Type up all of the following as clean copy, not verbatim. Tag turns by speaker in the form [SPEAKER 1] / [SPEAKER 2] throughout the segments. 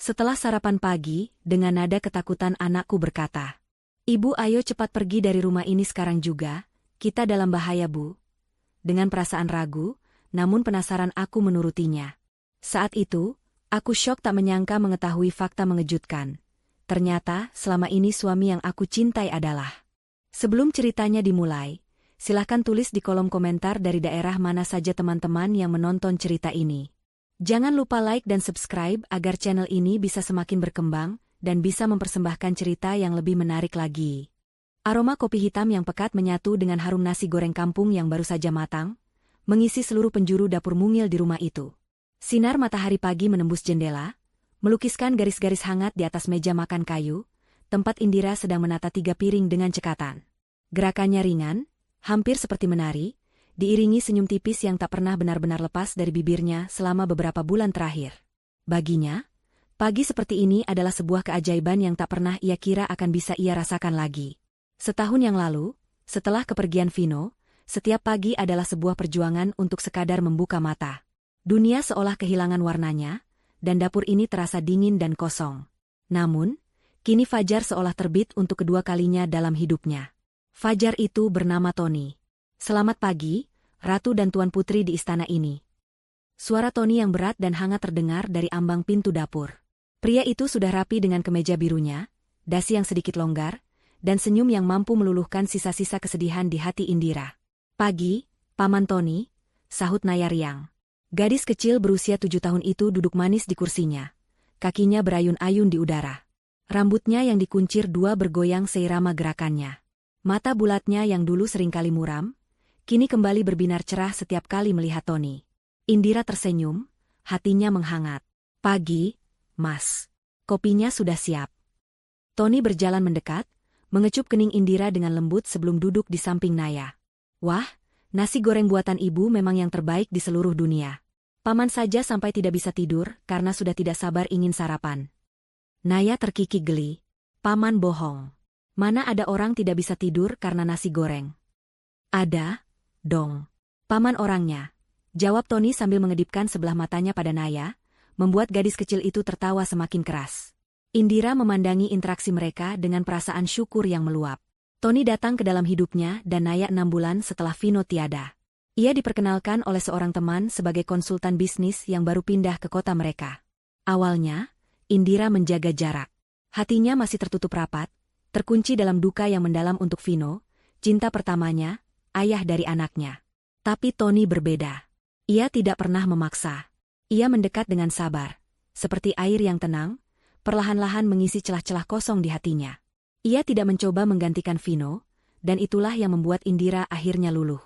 [SPEAKER 1] Setelah sarapan pagi, dengan nada ketakutan anakku berkata, "Ibu, ayo cepat pergi dari rumah ini sekarang juga, kita dalam bahaya, Bu." Dengan perasaan ragu, namun penasaran aku menurutinya. Saat itu, aku syok tak menyangka mengetahui fakta mengejutkan. Ternyata, selama ini suami yang aku cintai adalah. Sebelum ceritanya dimulai, silahkan tulis di kolom komentar dari daerah mana saja teman-teman yang menonton cerita ini. Jangan lupa like dan subscribe agar channel ini bisa semakin berkembang dan bisa mempersembahkan cerita yang lebih menarik lagi. Aroma kopi hitam yang pekat menyatu dengan harum nasi goreng kampung yang baru saja matang, mengisi seluruh penjuru dapur mungil di rumah itu. Sinar matahari pagi menembus jendela, melukiskan garis-garis hangat di atas meja makan kayu, tempat Indira sedang menata 3 piring dengan cekatan. Gerakannya ringan, hampir seperti menari, diiringi senyum tipis yang tak pernah benar-benar lepas dari bibirnya selama beberapa bulan terakhir. Baginya, pagi seperti ini adalah sebuah keajaiban yang tak pernah ia kira akan bisa ia rasakan lagi. Setahun yang lalu, setelah kepergian Vino, setiap pagi adalah sebuah perjuangan untuk sekadar membuka mata. Dunia seolah kehilangan warnanya, dan dapur ini terasa dingin dan kosong. Namun, kini fajar seolah terbit untuk kedua kalinya dalam hidupnya. Fajar itu bernama Tony. "Selamat pagi, Ratu dan Tuan Putri di istana ini." Suara Tony yang berat dan hangat terdengar dari ambang pintu dapur. Pria itu sudah rapi dengan kemeja birunya, dasi yang sedikit longgar, dan senyum yang mampu meluluhkan sisa-sisa kesedihan di hati Indira. "Pagi, Paman Tony," sahut Naya riang. Gadis kecil berusia 7 tahun itu duduk manis di kursinya. Kakinya berayun-ayun di udara. Rambutnya yang dikuncir 2 bergoyang seirama gerakannya. Mata bulatnya yang dulu seringkali muram, kini kembali berbinar cerah setiap kali melihat Tony. Indira tersenyum, hatinya menghangat. "Pagi, Mas. Kopinya sudah siap." Tony berjalan mendekat, mengecup kening Indira dengan lembut sebelum duduk di samping Naya. "Wah, nasi goreng buatan ibu memang yang terbaik di seluruh dunia. Paman saja sampai tidak bisa tidur karena sudah tidak sabar ingin sarapan." Naya terkikik geli. "Paman bohong. Mana ada orang tidak bisa tidur karena nasi goreng?" "Ada, dong. Paman orangnya," jawab Tony sambil mengedipkan sebelah matanya pada Naya, membuat gadis kecil itu tertawa semakin keras. Indira memandangi interaksi mereka dengan perasaan syukur yang meluap. Tony datang ke dalam hidupnya dan Naya 6 bulan setelah Vino tiada. Ia diperkenalkan oleh seorang teman sebagai konsultan bisnis yang baru pindah ke kota mereka. Awalnya, Indira menjaga jarak. Hatinya masih tertutup rapat, terkunci dalam duka yang mendalam untuk Vino, cinta pertamanya, ayah dari anaknya. Tapi Tony berbeda. Ia tidak pernah memaksa. Ia mendekat dengan sabar, seperti air yang tenang, perlahan-lahan mengisi celah-celah kosong di hatinya. Ia tidak mencoba menggantikan Vino, dan itulah yang membuat Indira akhirnya luluh.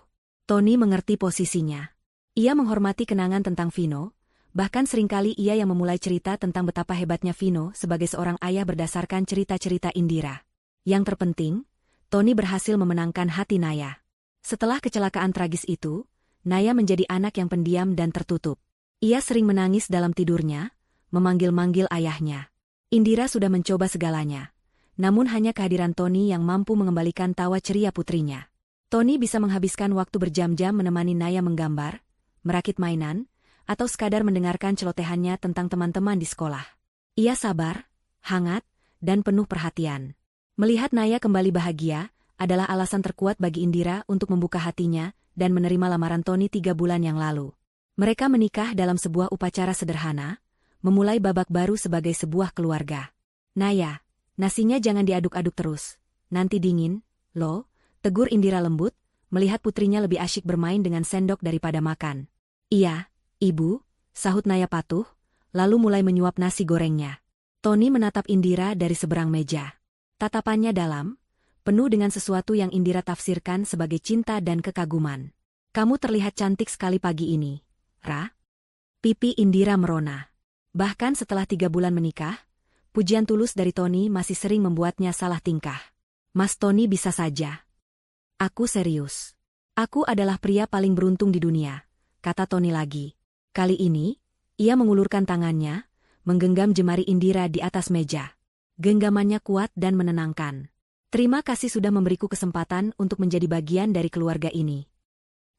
[SPEAKER 1] Tony mengerti posisinya. Ia menghormati kenangan tentang Vino, bahkan seringkali ia yang memulai cerita tentang betapa hebatnya Vino sebagai seorang ayah berdasarkan cerita-cerita Indira. Yang terpenting, Tony berhasil memenangkan hati Naya. Setelah kecelakaan tragis itu, Naya menjadi anak yang pendiam dan tertutup. Ia sering menangis dalam tidurnya, memanggil-manggil ayahnya. Indira sudah mencoba segalanya, namun hanya kehadiran Tony yang mampu mengembalikan tawa ceria putrinya. Tony bisa menghabiskan waktu berjam-jam menemani Naya menggambar, merakit mainan, atau sekadar mendengarkan celotehannya tentang teman-teman di sekolah. Ia sabar, hangat, dan penuh perhatian. Melihat Naya kembali bahagia adalah alasan terkuat bagi Indira untuk membuka hatinya dan menerima lamaran Tony 3 bulan yang lalu. Mereka menikah dalam sebuah upacara sederhana, memulai babak baru sebagai sebuah keluarga. "Naya, nasinya jangan diaduk-aduk terus, nanti dingin, loh," tegur Indira lembut, melihat putrinya lebih asyik bermain dengan sendok daripada makan. "Iya, Ibu," sahut Naya patuh, lalu mulai menyuap nasi gorengnya. Tony menatap Indira dari seberang meja. Tatapannya dalam, penuh dengan sesuatu yang Indira tafsirkan sebagai cinta dan kekaguman. "Kamu terlihat cantik sekali pagi ini, Ra." Pipi Indira merona. Bahkan setelah 3 bulan menikah, pujian tulus dari Tony masih sering membuatnya salah tingkah. "Mas Tony bisa saja. Aku serius. Aku adalah pria paling beruntung di dunia," kata Tony lagi. Kali ini, ia mengulurkan tangannya, menggenggam jemari Indira di atas meja. Genggamannya kuat dan menenangkan. "Terima kasih sudah memberiku kesempatan untuk menjadi bagian dari keluarga ini."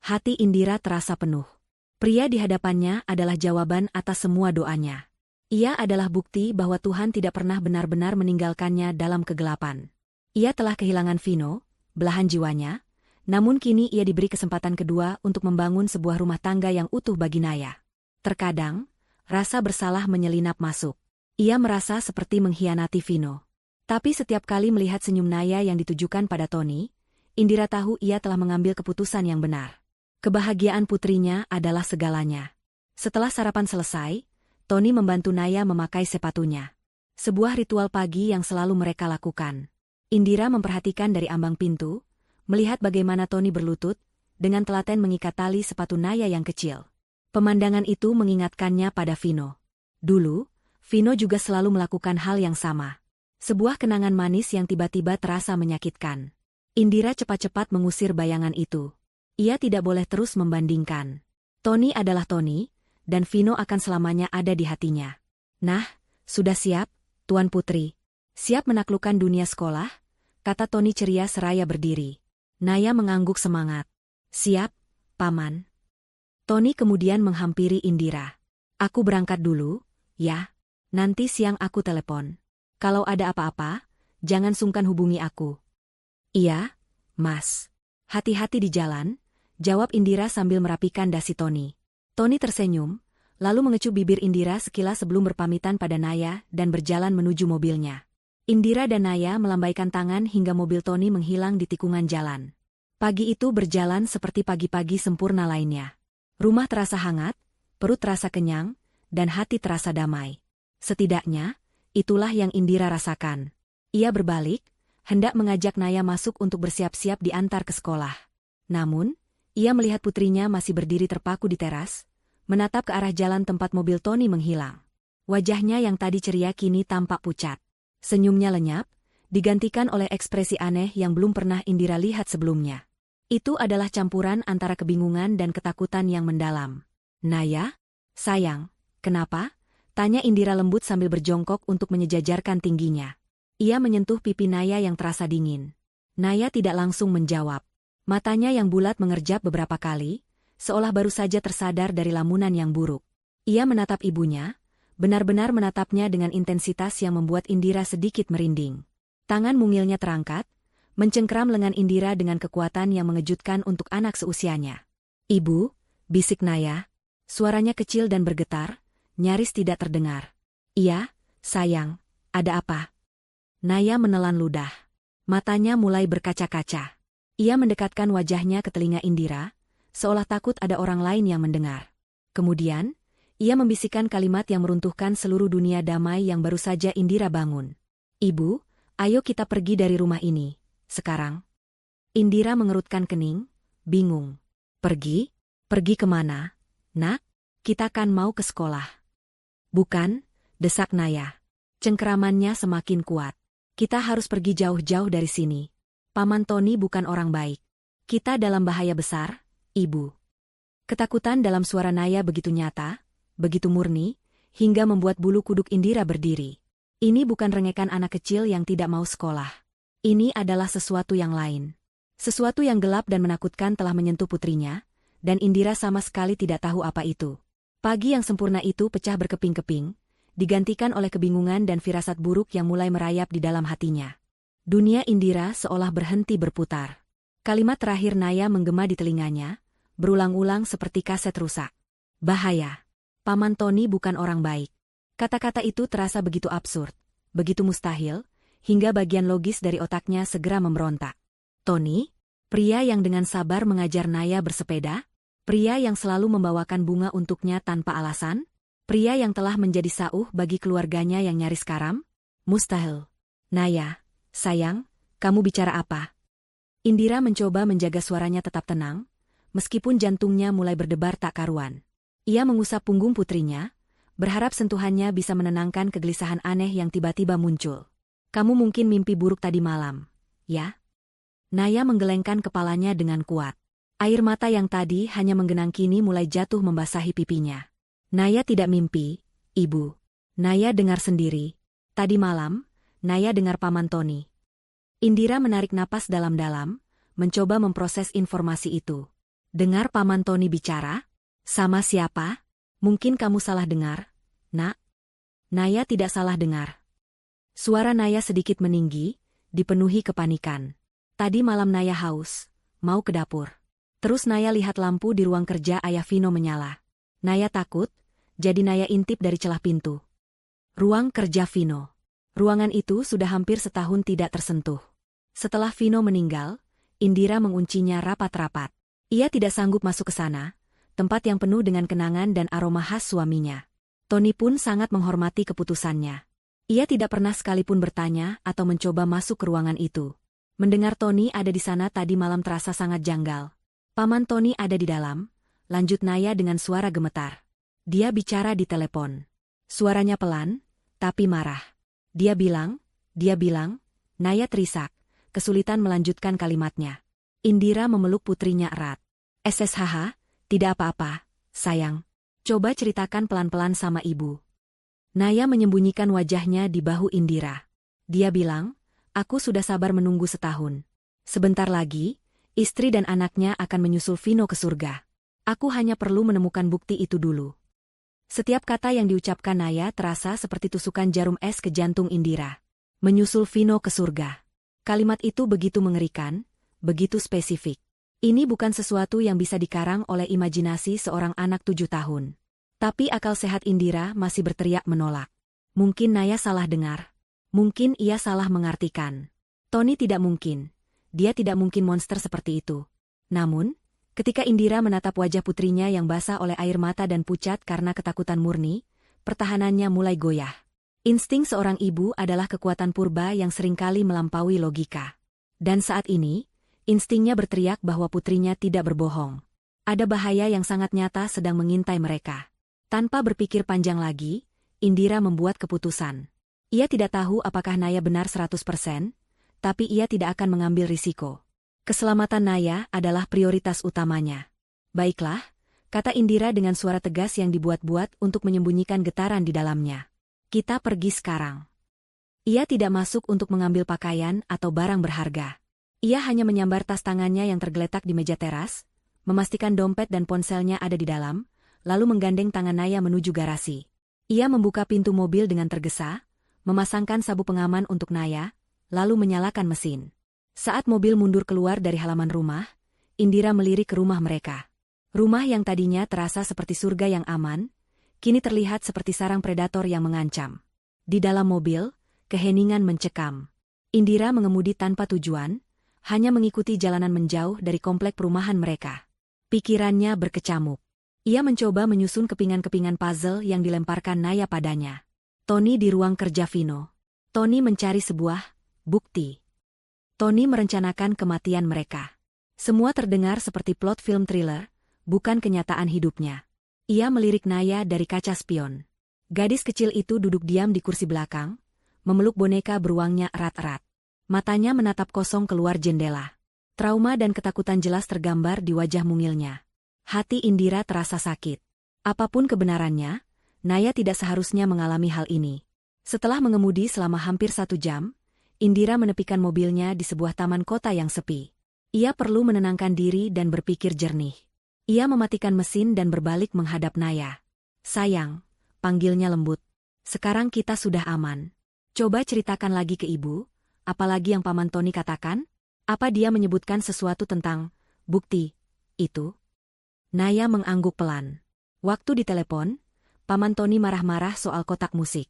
[SPEAKER 1] Hati Indira terasa penuh. Pria di hadapannya adalah jawaban atas semua doanya. Ia adalah bukti bahwa Tuhan tidak pernah benar-benar meninggalkannya dalam kegelapan. Ia telah kehilangan Vino, belahan jiwanya, namun kini ia diberi kesempatan kedua untuk membangun sebuah rumah tangga yang utuh bagi Naya. Terkadang, rasa bersalah menyelinap masuk. Ia merasa seperti mengkhianati Vino. Tapi setiap kali melihat senyum Naya yang ditujukan pada Tony, Indira tahu ia telah mengambil keputusan yang benar. Kebahagiaan putrinya adalah segalanya. Setelah sarapan selesai, Tony membantu Naya memakai sepatunya. Sebuah ritual pagi yang selalu mereka lakukan. Indira memperhatikan dari ambang pintu, melihat bagaimana Tony berlutut, dengan telaten mengikat tali sepatu Naya yang kecil. Pemandangan itu mengingatkannya pada Vino. Dulu, Vino juga selalu melakukan hal yang sama. Sebuah kenangan manis yang tiba-tiba terasa menyakitkan. Indira cepat-cepat mengusir bayangan itu. Ia tidak boleh terus membandingkan. Tony adalah Tony, dan Vino akan selamanya ada di hatinya. Nah, sudah siap, Tuan Putri. Siap menaklukkan dunia sekolah? Kata Tony ceria seraya berdiri. Naya mengangguk semangat. Siap, Paman. Tony kemudian menghampiri Indira. Aku berangkat dulu, ya. Nanti siang aku telepon. Kalau ada apa-apa, jangan sungkan hubungi aku. Iya, Mas. Hati-hati di jalan, jawab Indira sambil merapikan dasi Tony. Tony tersenyum, lalu mengecup bibir Indira sekilas sebelum berpamitan pada Naya dan berjalan menuju mobilnya. Indira dan Naya melambaikan tangan hingga mobil Tony menghilang di tikungan jalan. Pagi itu berjalan seperti pagi-pagi sempurna lainnya. Rumah terasa hangat, perut terasa kenyang, dan hati terasa damai. Setidaknya, itulah yang Indira rasakan. Ia berbalik, hendak mengajak Naya masuk untuk bersiap-siap diantar ke sekolah. Namun, ia melihat putrinya masih berdiri terpaku di teras, menatap ke arah jalan tempat mobil Tony menghilang. Wajahnya yang tadi ceria kini tampak pucat. Senyumnya lenyap, digantikan oleh ekspresi aneh yang belum pernah Indira lihat sebelumnya. Itu adalah campuran antara kebingungan dan ketakutan yang mendalam. Naya? Sayang, kenapa? Tanya Indira lembut sambil berjongkok untuk menyejajarkan tingginya. Ia menyentuh pipi Naya yang terasa dingin. Naya tidak langsung menjawab. Matanya yang bulat mengerjap beberapa kali, seolah baru saja tersadar dari lamunan yang buruk. Ia menatap ibunya, benar-benar menatapnya dengan intensitas yang membuat Indira sedikit merinding. Tangan mungilnya terangkat, mencengkram lengan Indira dengan kekuatan yang mengejutkan untuk anak seusianya. Ibu, bisik Naya. Suaranya kecil dan bergetar, nyaris tidak terdengar. Iya, sayang, ada apa? Naya menelan ludah. Matanya mulai berkaca-kaca. Ia mendekatkan wajahnya ke telinga Indira, seolah takut ada orang lain yang mendengar. Kemudian, ia membisikkan kalimat yang meruntuhkan seluruh dunia damai yang baru saja Indira bangun. Ibu, ayo kita pergi dari rumah ini, sekarang. Indira mengerutkan kening, bingung. Pergi? Pergi kemana? Nak, kita kan mau ke sekolah. Bukan, desak Naya. Cengkeramannya semakin kuat. Kita harus pergi jauh-jauh dari sini. Paman Tony bukan orang baik. Kita dalam bahaya besar, Ibu. Ketakutan dalam suara Naya begitu nyata, begitu murni, hingga membuat bulu kuduk Indira berdiri. Ini bukan rengekan anak kecil yang tidak mau sekolah. Ini adalah sesuatu yang lain. Sesuatu yang gelap dan menakutkan telah menyentuh putrinya, dan Indira sama sekali tidak tahu apa itu. Pagi yang sempurna itu pecah berkeping-keping, digantikan oleh kebingungan dan firasat buruk yang mulai merayap di dalam hatinya. Dunia Indira seolah berhenti berputar. Kalimat terakhir Naya menggema di telinganya, berulang-ulang seperti kaset rusak. Bahaya. Paman Tony bukan orang baik. Kata-kata itu terasa begitu absurd, begitu mustahil, hingga bagian logis dari otaknya segera memberontak. Tony? Pria yang dengan sabar mengajar Naya bersepeda? Pria yang selalu membawakan bunga untuknya tanpa alasan? Pria yang telah menjadi sauh bagi keluarganya yang nyaris karam? Mustahil. Naya, sayang, kamu bicara apa? Indira mencoba menjaga suaranya tetap tenang, meskipun jantungnya mulai berdebar tak karuan. Ia mengusap punggung putrinya, berharap sentuhannya bisa menenangkan kegelisahan aneh yang tiba-tiba muncul. Kamu mungkin mimpi buruk tadi malam, ya? Naya menggelengkan kepalanya dengan kuat. Air mata yang tadi hanya menggenang kini mulai jatuh membasahi pipinya. Naya tidak mimpi, Ibu. Naya dengar sendiri. Tadi malam, Naya dengar Paman Tony. Indira menarik napas dalam-dalam, mencoba memproses informasi itu. Dengar Paman Tony bicara? Sama siapa? Mungkin kamu salah dengar, Nak. Naya tidak salah dengar. Suara Naya sedikit meninggi, dipenuhi kepanikan. Tadi malam Naya haus, mau ke dapur. Terus Naya lihat lampu di ruang kerja ayah Vino menyala. Naya takut, jadi Naya intip dari celah pintu. Ruang kerja Vino. Ruangan itu sudah hampir setahun tidak tersentuh. Setelah Vino meninggal, Indira menguncinya rapat-rapat. Ia tidak sanggup masuk ke sana, tempat yang penuh dengan kenangan dan aroma khas suaminya. Tony pun sangat menghormati keputusannya. Ia tidak pernah sekalipun bertanya atau mencoba masuk ke ruangan itu. Mendengar Tony ada di sana tadi malam terasa sangat janggal. Paman Tony ada di dalam, lanjut Naya dengan suara gemetar. Dia bicara di telepon. Suaranya pelan, tapi marah. Dia bilang, Naya terisak, kesulitan melanjutkan kalimatnya. Indira memeluk putrinya erat. SSHH, tidak apa-apa, sayang. Coba ceritakan pelan-pelan sama ibu. Naya menyembunyikan wajahnya di bahu Indira. Dia bilang, aku sudah sabar menunggu setahun. Sebentar lagi, istri dan anaknya akan menyusul Vino ke surga. Aku hanya perlu menemukan bukti itu dulu. Setiap kata yang diucapkan Naya terasa seperti tusukan jarum es ke jantung Indira. Menyusul Vino ke surga. Kalimat itu begitu mengerikan, begitu spesifik. Ini bukan sesuatu yang bisa dikarang oleh imajinasi seorang anak 7 tahun. Tapi akal sehat Indira masih berteriak menolak. Mungkin Naya salah dengar. Mungkin ia salah mengartikan. Tony tidak mungkin. Dia tidak mungkin monster seperti itu. Namun, ketika Indira menatap wajah putrinya yang basah oleh air mata dan pucat karena ketakutan murni, pertahanannya mulai goyah. Insting seorang ibu adalah kekuatan purba yang seringkali melampaui logika. Dan saat ini, instingnya berteriak bahwa putrinya tidak berbohong. Ada bahaya yang sangat nyata sedang mengintai mereka. Tanpa berpikir panjang lagi, Indira membuat keputusan. Ia tidak tahu apakah Naya benar 100%, tapi ia tidak akan mengambil risiko. Keselamatan Naya adalah prioritas utamanya. Baiklah, kata Indira dengan suara tegas yang dibuat-buat untuk menyembunyikan getaran di dalamnya. Kita pergi sekarang. Ia tidak masuk untuk mengambil pakaian atau barang berharga. Ia hanya menyambar tas tangannya yang tergeletak di meja teras, memastikan dompet dan ponselnya ada di dalam, lalu menggandeng tangan Naya menuju garasi. Ia membuka pintu mobil dengan tergesa, memasangkan sabuk pengaman untuk Naya, lalu menyalakan mesin. Saat mobil mundur keluar dari halaman rumah, Indira melirik ke rumah mereka. Rumah yang tadinya terasa seperti surga yang aman, kini terlihat seperti sarang predator yang mengancam. Di dalam mobil, keheningan mencekam. Indira mengemudi tanpa tujuan, hanya mengikuti jalanan menjauh dari komplek perumahan mereka. Pikirannya berkecamuk. Ia mencoba menyusun kepingan-kepingan puzzle yang dilemparkan Naya padanya. Tony di ruang kerja Vino. Tony mencari sebuah bukti. Tony merencanakan kematian mereka. Semua terdengar seperti plot film thriller, bukan kenyataan hidupnya. Ia melirik Naya dari kaca spion. Gadis kecil itu duduk diam di kursi belakang, memeluk boneka beruangnya erat-erat. Matanya menatap kosong keluar jendela. Trauma dan ketakutan jelas tergambar di wajah mungilnya. Hati Indira terasa sakit. Apapun kebenarannya, Naya tidak seharusnya mengalami hal ini. Setelah mengemudi selama hampir 1 jam, Indira menepikan mobilnya di sebuah taman kota yang sepi. Ia perlu menenangkan diri dan berpikir jernih. Ia mematikan mesin dan berbalik menghadap Naya. Sayang, panggilnya lembut. Sekarang kita sudah aman. Coba ceritakan lagi ke ibu, apalagi yang Paman Tony katakan? Apa dia menyebutkan sesuatu tentang bukti itu? Naya mengangguk pelan. Waktu ditelepon, Paman Tony marah-marah soal kotak musik.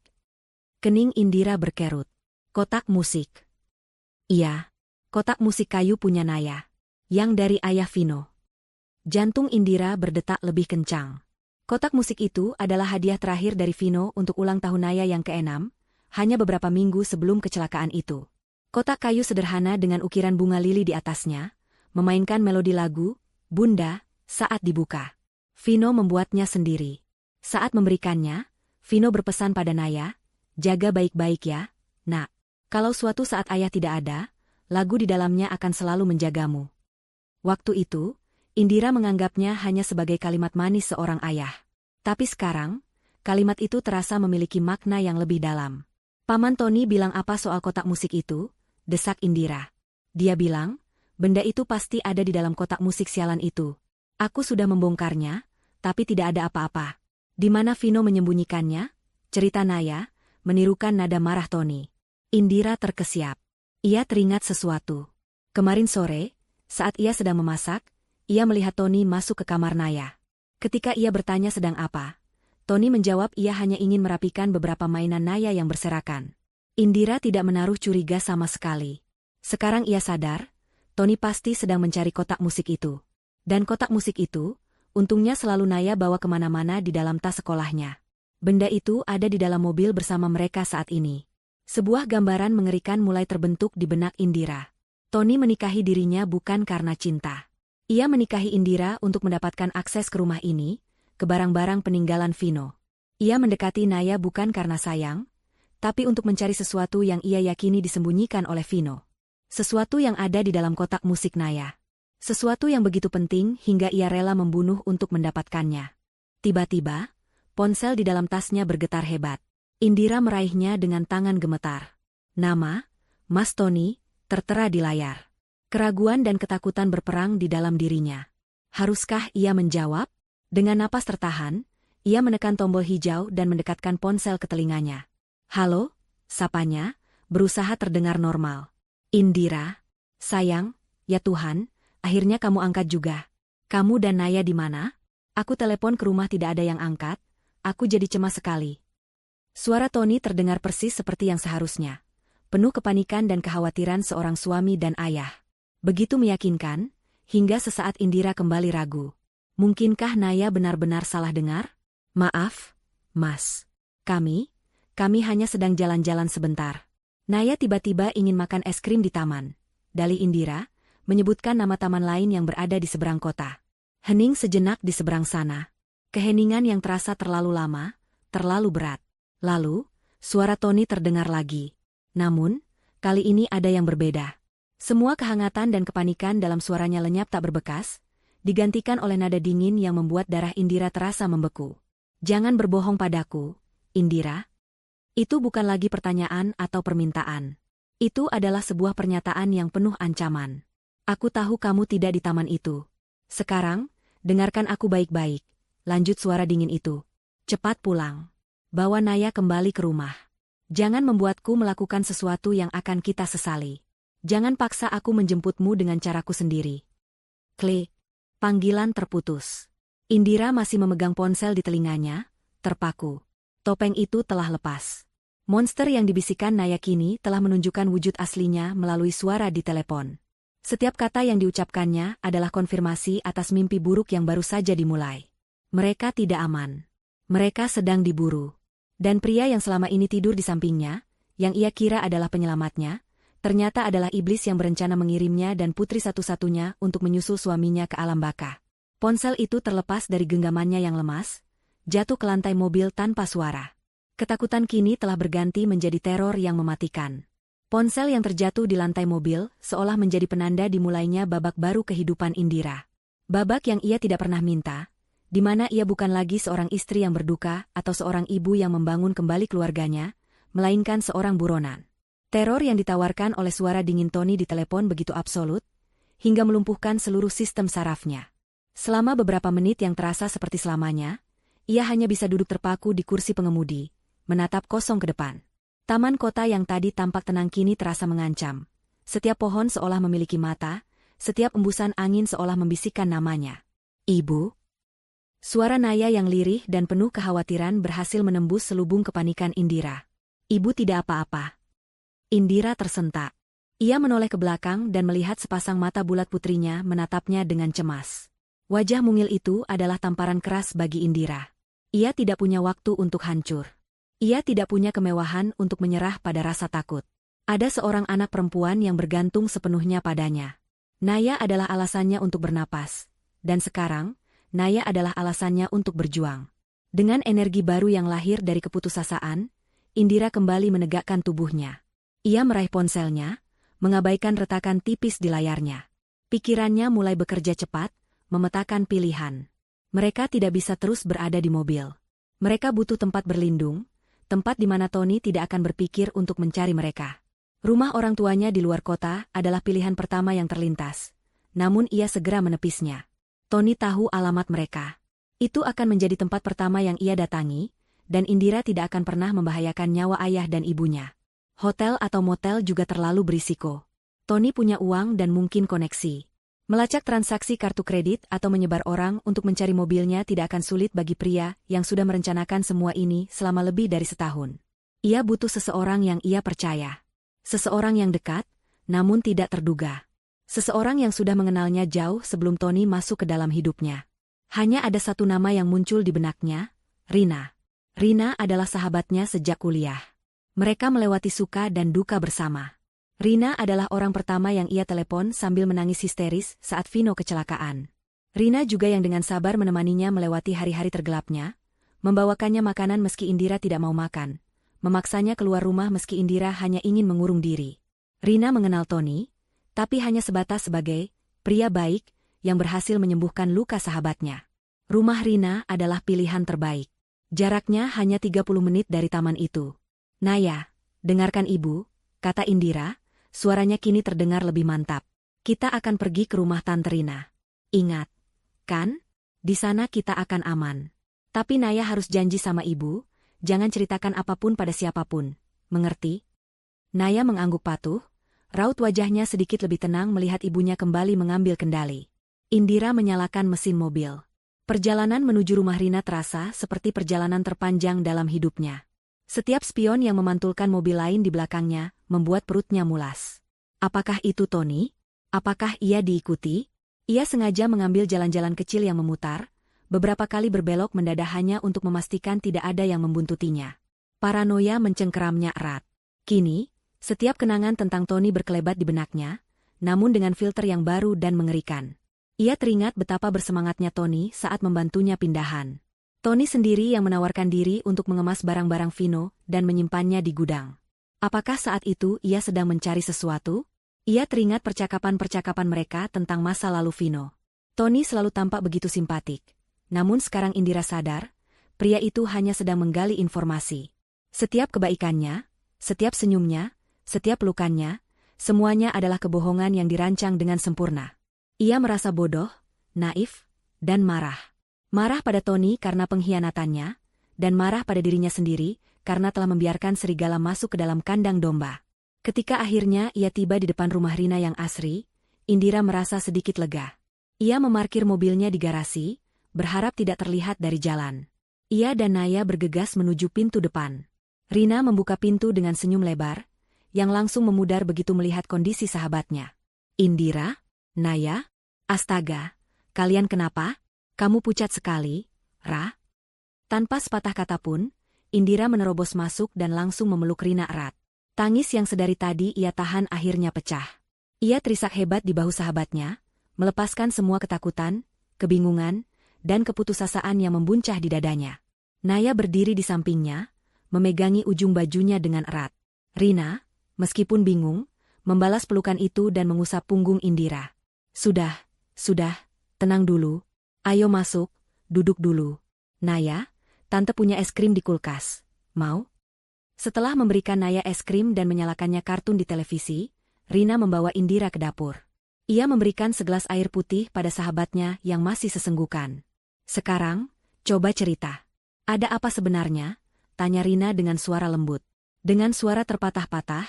[SPEAKER 1] Kening Indira berkerut. Kotak musik. Iya, kotak musik kayu punya Naya. Yang dari ayah Vino. Jantung Indira berdetak lebih kencang. Kotak musik itu adalah hadiah terakhir dari Vino untuk ulang tahun Naya yang ke-6, hanya beberapa minggu sebelum kecelakaan itu. Kotak kayu sederhana dengan ukiran bunga lili di atasnya, memainkan melodi lagu, Bunda, saat dibuka. Vino membuatnya sendiri. Saat memberikannya, Vino berpesan pada Naya, jaga baik-baik ya, nak. Kalau suatu saat ayah tidak ada, lagu di dalamnya akan selalu menjagamu. Waktu itu, Indira menganggapnya hanya sebagai kalimat manis seorang ayah. Tapi sekarang, kalimat itu terasa memiliki makna yang lebih dalam. Paman Tony bilang apa soal kotak musik itu? Desak Indira. Dia bilang, benda itu pasti ada di dalam kotak musik sialan itu. Aku sudah membongkarnya, tapi tidak ada apa-apa. Di mana Vino menyembunyikannya? cerita Naya, menirukan nada marah Tony. Indira terkesiap. Ia teringat sesuatu. Kemarin sore, saat ia sedang memasak, ia melihat Tony masuk ke kamar Naya. Ketika ia bertanya sedang apa, Tony menjawab ia hanya ingin merapikan beberapa mainan Naya yang berserakan. Indira tidak menaruh curiga sama sekali. Sekarang ia sadar, Tony pasti sedang mencari kotak musik itu. Dan kotak musik itu, untungnya selalu Naya bawa kemana-mana di dalam tas sekolahnya. Benda itu ada di dalam mobil bersama mereka saat ini. Sebuah gambaran mengerikan mulai terbentuk di benak Indira. Tony menikahi dirinya bukan karena cinta. Ia menikahi Indira untuk mendapatkan akses ke rumah ini, ke barang-barang peninggalan Vino. Ia mendekati Naya bukan karena sayang, tapi untuk mencari sesuatu yang ia yakini disembunyikan oleh Vino. Sesuatu yang ada di dalam kotak musik Naya. Sesuatu yang begitu penting hingga ia rela membunuh untuk mendapatkannya. Tiba-tiba, ponsel di dalam tasnya bergetar hebat. Indira meraihnya dengan tangan gemetar. Nama, Mas Tony, tertera di layar. Keraguan dan ketakutan berperang di dalam dirinya. Haruskah ia menjawab? Dengan napas tertahan, ia menekan tombol hijau dan mendekatkan ponsel ke telinganya. Halo, sapanya, berusaha terdengar normal. Indira, sayang, ya Tuhan, akhirnya kamu angkat juga. Kamu dan Naya di mana? Aku telepon ke rumah tidak ada yang angkat, aku jadi cemas sekali. Suara Tony terdengar persis seperti yang seharusnya. Penuh kepanikan dan kekhawatiran seorang suami dan ayah. Begitu meyakinkan, hingga sesaat Indira kembali ragu. Mungkinkah Naya benar-benar salah dengar? Maaf, Mas. Kami hanya sedang jalan-jalan sebentar. Naya tiba-tiba ingin makan es krim di taman. Dalih Indira, menyebutkan nama taman lain yang berada di seberang kota. Hening sejenak di seberang sana. Keheningan yang terasa terlalu lama, terlalu berat. Lalu, suara Tony terdengar lagi. Namun, kali ini ada yang berbeda. Semua kehangatan dan kepanikan dalam suaranya lenyap tak berbekas, digantikan oleh nada dingin yang membuat darah Indira terasa membeku. Jangan berbohong padaku, Indira. Itu bukan lagi pertanyaan atau permintaan. Itu adalah sebuah pernyataan yang penuh ancaman. Aku tahu kamu tidak di taman itu. Sekarang, dengarkan aku baik-baik. Lanjut suara dingin itu. Cepat pulang. Bawa Naya kembali ke rumah. Jangan membuatku melakukan sesuatu yang akan kita sesali. Jangan paksa aku menjemputmu dengan caraku sendiri. Klik. Panggilan terputus. Indira masih memegang ponsel di telinganya, terpaku. Topeng itu telah lepas. Monster yang dibisikkan Naya kini telah menunjukkan wujud aslinya melalui suara di telepon. Setiap kata yang diucapkannya adalah konfirmasi atas mimpi buruk yang baru saja dimulai. Mereka tidak aman. Mereka sedang diburu. Dan pria yang selama ini tidur di sampingnya, yang ia kira adalah penyelamatnya, ternyata adalah iblis yang berencana mengirimnya dan putri satu-satunya untuk menyusul suaminya ke alam baka. Ponsel itu terlepas dari genggamannya yang lemas, jatuh ke lantai mobil tanpa suara. Ketakutan kini telah berganti menjadi teror yang mematikan. Ponsel yang terjatuh di lantai mobil seolah menjadi penanda dimulainya babak baru kehidupan Indira. Babak yang ia tidak pernah minta, di mana ia bukan lagi seorang istri yang berduka atau seorang ibu yang membangun kembali keluarganya, melainkan seorang buronan. Teror yang ditawarkan oleh suara dingin Tony di telepon begitu absolut, hingga melumpuhkan seluruh sistem sarafnya. Selama beberapa menit yang terasa seperti selamanya, ia hanya bisa duduk terpaku di kursi pengemudi, menatap kosong ke depan. Taman kota yang tadi tampak tenang kini terasa mengancam. Setiap pohon seolah memiliki mata, setiap embusan angin seolah membisikkan namanya. Ibu? Suara Naya yang lirih dan penuh kekhawatiran berhasil menembus selubung kepanikan Indira. Ibu tidak apa-apa. Indira tersentak. Ia menoleh ke belakang dan melihat sepasang mata bulat putrinya menatapnya dengan cemas. Wajah mungil itu adalah tamparan keras bagi Indira. Ia tidak punya waktu untuk hancur. Ia tidak punya kemewahan untuk menyerah pada rasa takut. Ada seorang anak perempuan yang bergantung sepenuhnya padanya. Naya adalah alasannya untuk bernapas. Dan sekarang, Naya adalah alasannya untuk berjuang. Dengan energi baru yang lahir dari keputusasaan, Indira kembali menegakkan tubuhnya. Ia meraih ponselnya, mengabaikan retakan tipis di layarnya. Pikirannya mulai bekerja cepat, memetakan pilihan. Mereka tidak bisa terus berada di mobil. Mereka butuh tempat berlindung, tempat di mana Tony tidak akan berpikir untuk mencari mereka. Rumah orang tuanya di luar kota adalah pilihan pertama yang terlintas. Namun ia segera menepisnya. Tony tahu alamat mereka. Itu akan menjadi tempat pertama yang ia datangi, dan Indira tidak akan pernah membahayakan nyawa ayah dan ibunya. Hotel atau motel juga terlalu berisiko. Tony punya uang dan mungkin koneksi. Melacak transaksi kartu kredit atau menyebar orang untuk mencari mobilnya tidak akan sulit bagi pria yang sudah merencanakan semua ini selama lebih dari setahun. Ia butuh seseorang yang ia percaya. Seseorang yang dekat, namun tidak terduga. Seseorang yang sudah mengenalnya jauh sebelum Tony masuk ke dalam hidupnya. Hanya ada satu nama yang muncul di benaknya, Rina. Rina adalah sahabatnya sejak kuliah. Mereka melewati suka dan duka bersama. Rina adalah orang pertama yang ia telepon sambil menangis histeris saat Vino kecelakaan. Rina juga yang dengan sabar menemaninya melewati hari-hari tergelapnya, membawakannya makanan meski Indira tidak mau makan, memaksanya keluar rumah meski Indira hanya ingin mengurung diri. Rina mengenal Tony, tapi hanya sebatas sebagai pria baik yang berhasil menyembuhkan luka sahabatnya. Rumah Rina adalah pilihan terbaik. Jaraknya hanya 30 menit dari taman itu. Naya, dengarkan ibu, kata Indira, suaranya kini terdengar lebih mantap. Kita akan pergi ke rumah Tante Rina. Ingat, kan? Di sana kita akan aman. Tapi Naya harus janji sama ibu, jangan ceritakan apapun pada siapapun. Mengerti? Naya mengangguk patuh. Raut wajahnya sedikit lebih tenang melihat ibunya kembali mengambil kendali. Indira menyalakan mesin mobil. Perjalanan menuju rumah Rina terasa seperti perjalanan terpanjang dalam hidupnya. Setiap spion yang memantulkan mobil lain di belakangnya membuat perutnya mulas. Apakah itu Tony? Apakah ia diikuti? Ia sengaja mengambil jalan-jalan kecil yang memutar, beberapa kali berbelok mendadak hanya untuk memastikan tidak ada yang membuntutinya. Paranoia mencengkeramnya erat. Kini, setiap kenangan tentang Tony berkelebat di benaknya, namun dengan filter yang baru dan mengerikan. Ia teringat betapa bersemangatnya Tony saat membantunya pindahan. Tony sendiri yang menawarkan diri untuk mengemas barang-barang Vino dan menyimpannya di gudang. Apakah saat itu ia sedang mencari sesuatu? Ia teringat percakapan-percakapan mereka tentang masa lalu Vino. Tony selalu tampak begitu simpatik. Namun sekarang Indira sadar, pria itu hanya sedang menggali informasi. Setiap kebaikannya, setiap senyumnya, setiap pelukannya, semuanya adalah kebohongan yang dirancang dengan sempurna. Ia merasa bodoh, naif, dan marah. Marah pada Tony karena pengkhianatannya, dan marah pada dirinya sendiri karena telah membiarkan serigala masuk ke dalam kandang domba. Ketika akhirnya ia tiba di depan rumah Rina yang asri, Indira merasa sedikit lega. Ia memarkir mobilnya di garasi, berharap tidak terlihat dari jalan. Ia dan Naya bergegas menuju pintu depan. Rina membuka pintu dengan senyum lebar, yang langsung memudar begitu melihat kondisi sahabatnya. Indira, Naya, astaga, kalian kenapa? Kamu pucat sekali, Ra? Tanpa sepatah kata pun, Indira menerobos masuk dan langsung memeluk Rina erat. Tangis yang sedari tadi ia tahan akhirnya pecah. Ia terisak hebat di bahu sahabatnya, melepaskan semua ketakutan, kebingungan, dan keputusasaan yang membuncah di dadanya. Naya berdiri di sampingnya, memegangi ujung bajunya dengan erat. Rina, meskipun bingung, membalas pelukan itu dan mengusap punggung Indira. Sudah, tenang dulu. Ayo masuk, duduk dulu. Naya, Tante punya es krim di kulkas. Mau? Setelah memberikan Naya es krim dan menyalakannya kartun di televisi, Rina membawa Indira ke dapur. Ia memberikan segelas air putih pada sahabatnya yang masih sesenggukan. Sekarang, coba cerita. Ada apa sebenarnya? Tanya Rina dengan suara lembut. Dengan suara terpatah-patah,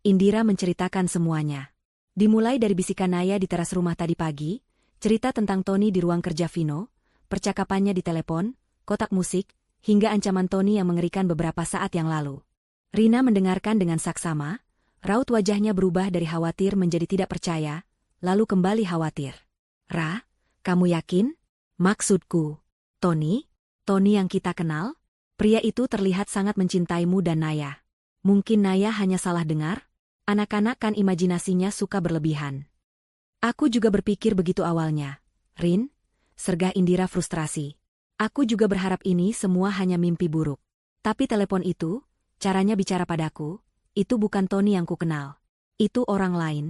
[SPEAKER 1] Indira menceritakan semuanya. Dimulai dari bisikan Naya di teras rumah tadi pagi, cerita tentang Tony di ruang kerja Vino, percakapannya di telepon, kotak musik, hingga ancaman Tony yang mengerikan beberapa saat yang lalu. Rina mendengarkan dengan saksama, raut wajahnya berubah dari khawatir menjadi tidak percaya, lalu kembali khawatir. Ra, kamu yakin? Maksudku, Tony yang kita kenal? Pria itu terlihat sangat mencintaimu dan Naya. Mungkin Naya hanya salah dengar? Anak-anak kan imajinasinya suka berlebihan. Aku juga berpikir begitu awalnya. Rin, sergah Indira frustrasi. Aku juga berharap ini semua hanya mimpi buruk. Tapi telepon itu, caranya bicara padaku, itu bukan Tony yang kukenal. Itu orang lain.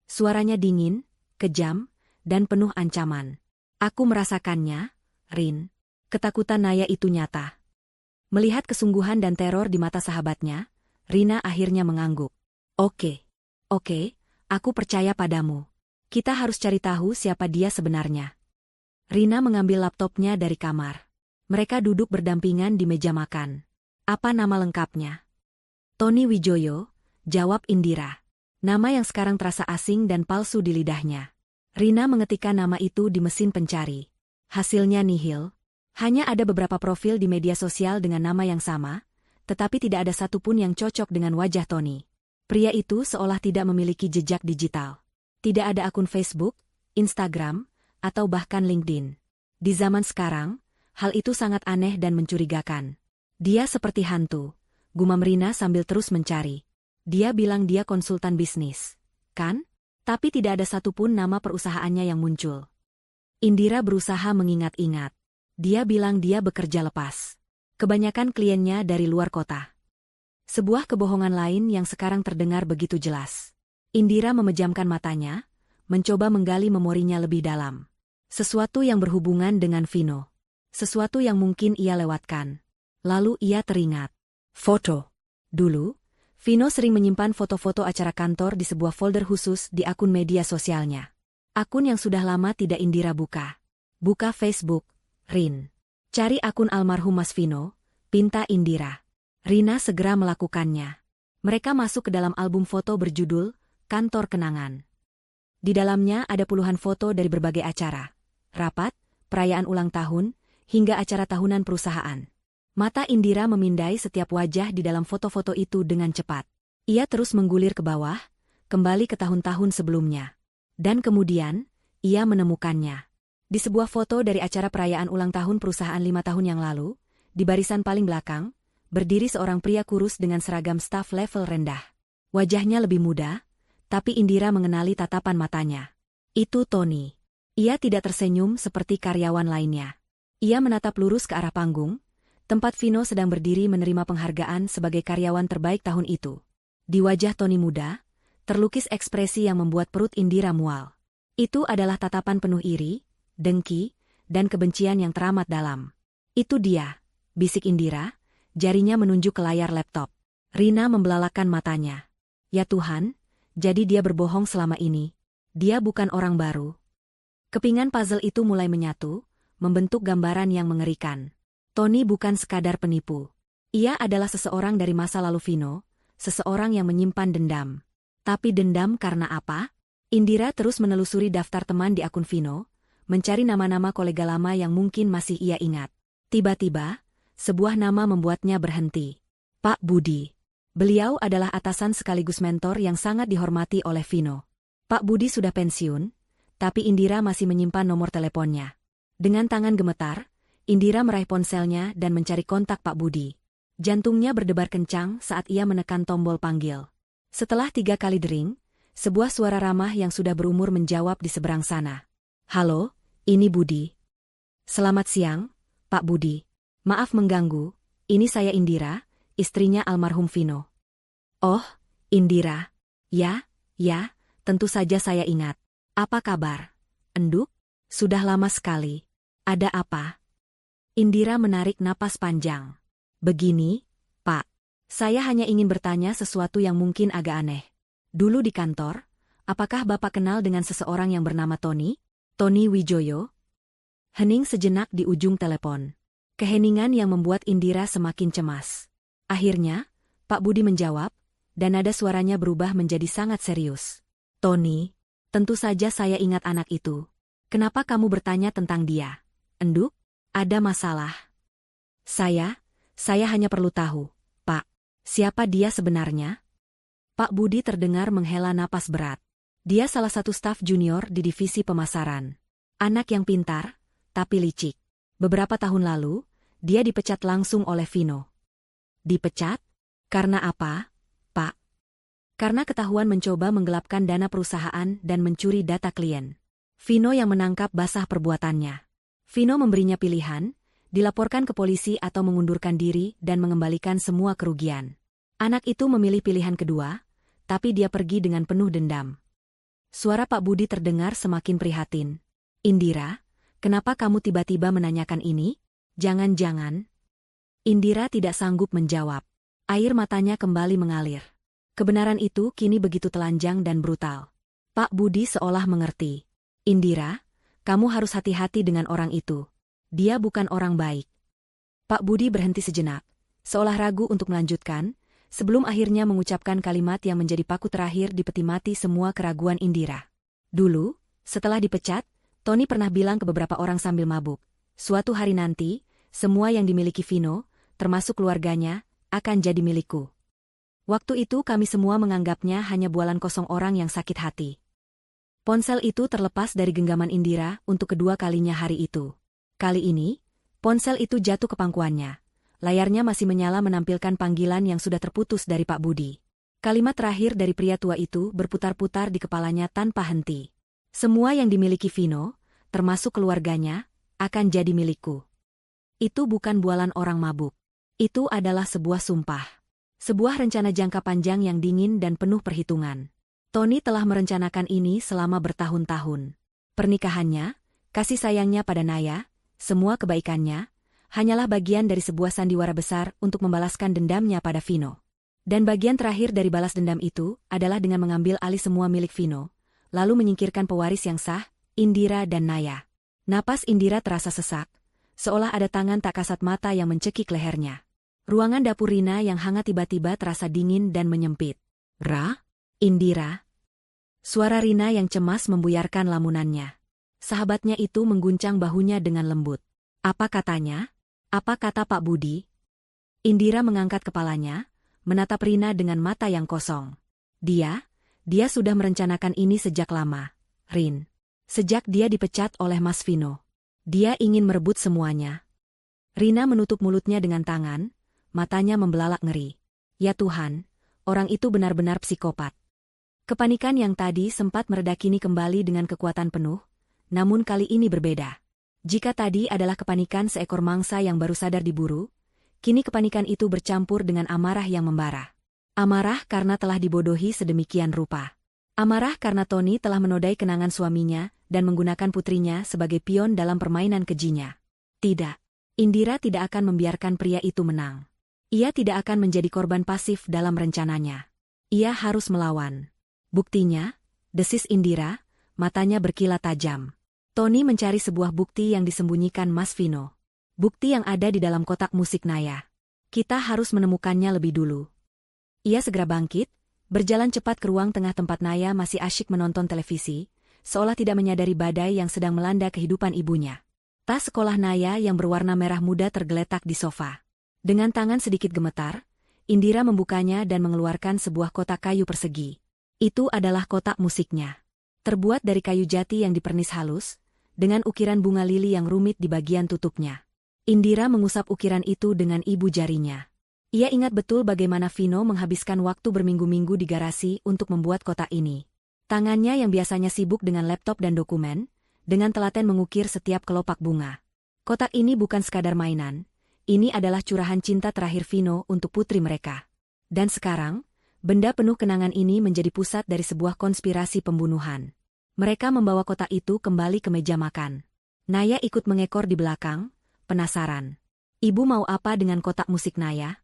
[SPEAKER 1] Suaranya dingin, kejam, dan penuh ancaman. Aku merasakannya, Rin. Ketakutan Naya itu nyata. Melihat kesungguhan dan teror di mata sahabatnya, Rina akhirnya mengangguk. Oke, aku percaya padamu. Kita harus cari tahu siapa dia sebenarnya. Rina mengambil laptopnya dari kamar. Mereka duduk berdampingan di meja makan. Apa nama lengkapnya? Tony Wijoyo, jawab Indira. Nama yang sekarang terasa asing dan palsu di lidahnya. Rina mengetikkan nama itu di mesin pencari. Hasilnya nihil. Hanya ada beberapa profil di media sosial dengan nama yang sama, tetapi tidak ada satupun yang cocok dengan wajah Tony. Pria itu seolah tidak memiliki jejak digital. Tidak ada akun Facebook, Instagram, atau bahkan LinkedIn. Di zaman sekarang, hal itu sangat aneh dan mencurigakan. Dia seperti hantu, gumam Rina sambil terus mencari. Dia bilang dia konsultan bisnis, kan? Tapi tidak ada satupun nama perusahaannya yang muncul. Indira berusaha mengingat-ingat. Dia bilang dia bekerja lepas. Kebanyakan kliennya dari luar kota. Sebuah kebohongan lain yang sekarang terdengar begitu jelas. Indira memejamkan matanya, mencoba menggali memorinya lebih dalam. Sesuatu yang berhubungan dengan Vino. Sesuatu yang mungkin ia lewatkan. Lalu ia teringat. Foto. Dulu, Vino sering menyimpan foto-foto acara kantor di sebuah folder khusus di akun media sosialnya. Akun yang sudah lama tidak Indira buka. Buka Facebook, Rin. Cari akun almarhum Mas Vino, pinta Indira. Rina segera melakukannya. Mereka masuk ke dalam album foto berjudul Kantor Kenangan. Di dalamnya ada puluhan foto dari berbagai acara, rapat, perayaan ulang tahun, hingga acara tahunan perusahaan. Mata Indira memindai setiap wajah di dalam foto-foto itu dengan cepat. Ia terus menggulir ke bawah, kembali ke tahun-tahun sebelumnya. Dan kemudian, ia menemukannya. Di sebuah foto dari acara perayaan ulang tahun perusahaan 5 tahun yang lalu, di barisan paling belakang, berdiri seorang pria kurus dengan seragam staf level rendah. Wajahnya lebih muda, tapi Indira mengenali tatapan matanya. Itu Tony. Ia tidak tersenyum seperti karyawan lainnya. Ia menatap lurus ke arah panggung, tempat Vino sedang berdiri menerima penghargaan sebagai karyawan terbaik tahun itu. Di wajah Tony muda, terlukis ekspresi yang membuat perut Indira mual. Itu adalah tatapan penuh iri, dengki, dan kebencian yang teramat dalam. Itu dia, bisik Indira, jarinya menunjuk ke layar laptop. Rina membelalakan matanya. Ya Tuhan, jadi dia berbohong selama ini. Dia bukan orang baru. Kepingan puzzle itu mulai menyatu, membentuk gambaran yang mengerikan. Tony bukan sekadar penipu. Ia adalah seseorang dari masa lalu Vino, seseorang yang menyimpan dendam. Tapi dendam karena apa? Indira terus menelusuri daftar teman di akun Vino, mencari nama-nama kolega lama yang mungkin masih ia ingat. Tiba-tiba, sebuah nama membuatnya berhenti. Pak Budi. Beliau adalah atasan sekaligus mentor yang sangat dihormati oleh Vino. Pak Budi sudah pensiun, tapi Indira masih menyimpan nomor teleponnya. Dengan tangan gemetar, Indira meraih ponselnya dan mencari kontak Pak Budi. Jantungnya berdebar kencang saat ia menekan tombol panggil. Setelah 3 kali dering, sebuah suara ramah yang sudah berumur menjawab di seberang sana. Halo, ini Budi. Selamat siang, Pak Budi. Maaf mengganggu, ini saya Indira, istrinya almarhum Vino. Oh, Indira. Ya, tentu saja saya ingat. Apa kabar? Enduk? Sudah lama sekali. Ada apa? Indira menarik napas panjang. Begini, Pak. Saya hanya ingin bertanya sesuatu yang mungkin agak aneh. Dulu di kantor, apakah Bapak kenal dengan seseorang yang bernama Tony? Tony Wijoyo? Hening sejenak di ujung telepon. Keheningan yang membuat Indira semakin cemas. Akhirnya, Pak Budi menjawab, dan nada suaranya berubah menjadi sangat serius. Tony, tentu saja saya ingat anak itu. Kenapa kamu bertanya tentang dia? Enduk? Ada masalah? Saya hanya perlu tahu, Pak. Siapa dia sebenarnya? Pak Budi terdengar menghela napas berat. Dia salah satu staf junior di divisi pemasaran. Anak yang pintar, tapi licik. Beberapa tahun lalu, dia dipecat langsung oleh Vino. Dipecat? Karena apa, Pak? Karena ketahuan mencoba menggelapkan dana perusahaan dan mencuri data klien. Vino yang menangkap basah perbuatannya. Vino memberinya pilihan, dilaporkan ke polisi atau mengundurkan diri dan mengembalikan semua kerugian. Anak itu memilih pilihan kedua, tapi dia pergi dengan penuh dendam. Suara Pak Budi terdengar semakin prihatin. Indira, kenapa kamu tiba-tiba menanyakan ini? Jangan-jangan. Indira tidak sanggup menjawab. Air matanya kembali mengalir. Kebenaran itu kini begitu telanjang dan brutal. Pak Budi seolah mengerti. Indira, kamu harus hati-hati dengan orang itu. Dia bukan orang baik. Pak Budi berhenti sejenak. seolah ragu untuk melanjutkan, sebelum akhirnya mengucapkan kalimat yang menjadi paku terakhir di peti mati semua keraguan Indira. Dulu, setelah dipecat, Tony pernah bilang ke beberapa orang sambil mabuk, "Suatu hari nanti, semua yang dimiliki Vino, termasuk keluarganya, akan jadi milikku." Waktu itu kami semua menganggapnya hanya bualan kosong orang yang sakit hati. Ponsel itu terlepas dari genggaman Indira untuk kedua kalinya hari itu. Kali ini, ponsel itu jatuh ke pangkuannya. Layarnya masih menyala menampilkan panggilan yang sudah terputus dari Pak Budi. Kalimat terakhir dari pria tua itu berputar-putar di kepalanya tanpa henti. "Semua yang dimiliki Vino, termasuk keluarganya, akan jadi milikku." Itu bukan bualan orang mabuk. Itu adalah sebuah sumpah. Sebuah rencana jangka panjang yang dingin dan penuh perhitungan. Tony telah merencanakan ini selama bertahun-tahun. Pernikahannya, kasih sayangnya pada Naya, semua kebaikannya, hanyalah bagian dari sebuah sandiwara besar untuk membalaskan dendamnya pada Vino. Dan bagian terakhir dari balas dendam itu adalah dengan mengambil alih semua milik Vino, lalu menyingkirkan pewaris yang sah, Indira dan Naya. Napas Indira terasa sesak, seolah ada tangan tak kasat mata yang mencekik lehernya. Ruangan dapur Rina yang hangat tiba-tiba terasa dingin dan menyempit. "Ra? Indira?" Suara Rina yang cemas membuyarkan lamunannya. Sahabatnya itu mengguncang bahunya dengan lembut. "Apa katanya? Apa kata Pak Budi?" Indira mengangkat kepalanya, menatap Rina dengan mata yang kosong. Dia sudah merencanakan ini sejak lama, Rin. Sejak dia dipecat oleh Mas Vino. Dia ingin merebut semuanya. Rina menutup mulutnya dengan tangan, matanya membelalak ngeri. Ya Tuhan, orang itu benar-benar psikopat. Kepanikan yang tadi sempat mereda kini kembali dengan kekuatan penuh, namun kali ini berbeda. Jika tadi adalah kepanikan seekor mangsa yang baru sadar diburu, kini kepanikan itu bercampur dengan amarah yang membara. Amarah karena telah dibodohi sedemikian rupa. Amarah karena Tony telah menodai kenangan suaminya dan menggunakan putrinya sebagai pion dalam permainan kejinya. Tidak, Indira tidak akan membiarkan pria itu menang. Ia tidak akan menjadi korban pasif dalam rencananya. Ia harus melawan. Buktinya, desis Indira, matanya berkilat tajam. Tony mencari sebuah bukti yang disembunyikan Mas Vino. Bukti yang ada di dalam kotak musik Naya. Kita harus menemukannya lebih dulu. Ia segera bangkit, berjalan cepat ke ruang tengah tempat Naya masih asyik menonton televisi, seolah tidak menyadari badai yang sedang melanda kehidupan ibunya. Tas sekolah Naya yang berwarna merah muda tergeletak di sofa. Dengan tangan sedikit gemetar, Indira membukanya dan mengeluarkan sebuah kotak kayu persegi. Itu adalah kotak musiknya. Terbuat dari kayu jati yang dipernis halus, dengan ukiran bunga lili yang rumit di bagian tutupnya. Indira mengusap ukiran itu dengan ibu jarinya. Ia ingat betul bagaimana Vino menghabiskan waktu berminggu-minggu di garasi untuk membuat kotak ini. Tangannya yang biasanya sibuk dengan laptop dan dokumen, dengan telaten mengukir setiap kelopak bunga. Kotak ini bukan sekadar mainan, ini adalah curahan cinta terakhir Vino untuk putri mereka. Dan sekarang, benda penuh kenangan ini menjadi pusat dari sebuah konspirasi pembunuhan. Mereka membawa kotak itu kembali ke meja makan. Naya ikut mengekor di belakang, penasaran. "Ibu mau apa dengan kotak musik Naya?"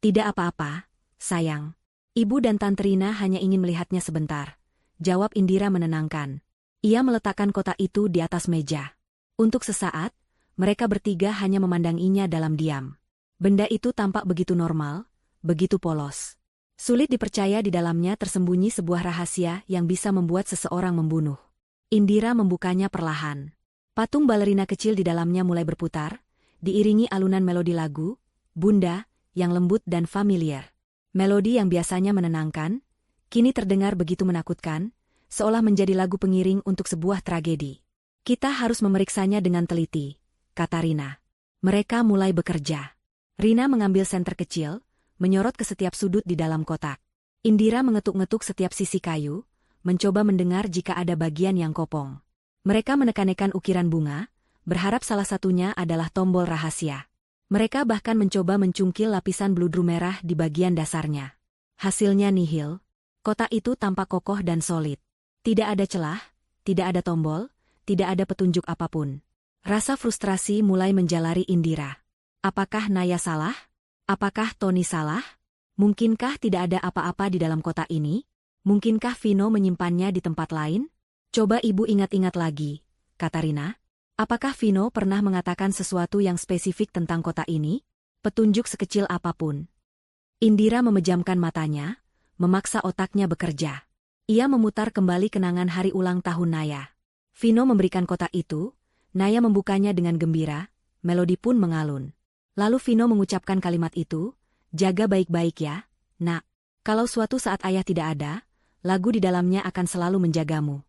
[SPEAKER 1] "Tidak apa-apa, sayang. Ibu dan Tante Rina hanya ingin melihatnya sebentar," jawab Indira menenangkan. Ia meletakkan kotak itu di atas meja. Untuk sesaat, mereka bertiga hanya memandanginya dalam diam. Benda itu tampak begitu normal, begitu polos. Sulit dipercaya di dalamnya tersembunyi sebuah rahasia yang bisa membuat seseorang membunuh. Indira membukanya perlahan. Patung balerina kecil di dalamnya mulai berputar, diiringi alunan melodi lagu, Bunda, yang lembut dan familiar. Melodi yang biasanya menenangkan, kini terdengar begitu menakutkan, seolah menjadi lagu pengiring untuk sebuah tragedi. "Kita harus memeriksanya dengan teliti," kata Rina. Mereka mulai bekerja. Rina mengambil senter kecil, menyorot ke setiap sudut di dalam kotak. Indira mengetuk-ngetuk setiap sisi kayu, mencoba mendengar jika ada bagian yang kopong. Mereka menekan-nekan ukiran bunga, berharap salah satunya adalah tombol rahasia. Mereka bahkan mencoba mencungkil lapisan bludru merah di bagian dasarnya. Hasilnya nihil. Kotak itu tampak kokoh dan solid. Tidak ada celah, tidak ada tombol, tidak ada petunjuk apapun. Rasa frustrasi mulai menjalari Indira. Apakah Naya salah? Apakah Tony salah? Mungkinkah tidak ada apa-apa di dalam kotak ini? Mungkinkah Vino menyimpannya di tempat lain? "Coba ibu ingat-ingat lagi," kata Rina. "Apakah Vino pernah mengatakan sesuatu yang spesifik tentang kotak ini?" petunjuk sekecil apapun. Indira memejamkan matanya, memaksa otaknya bekerja. Ia memutar kembali kenangan hari ulang tahun Naya. Vino memberikan kotak itu, Naya membukanya dengan gembira, melodi pun mengalun. Lalu Vino mengucapkan kalimat itu, "Jaga baik-baik ya, nak. Kalau suatu saat ayah tidak ada, lagu di dalamnya akan selalu menjagamu."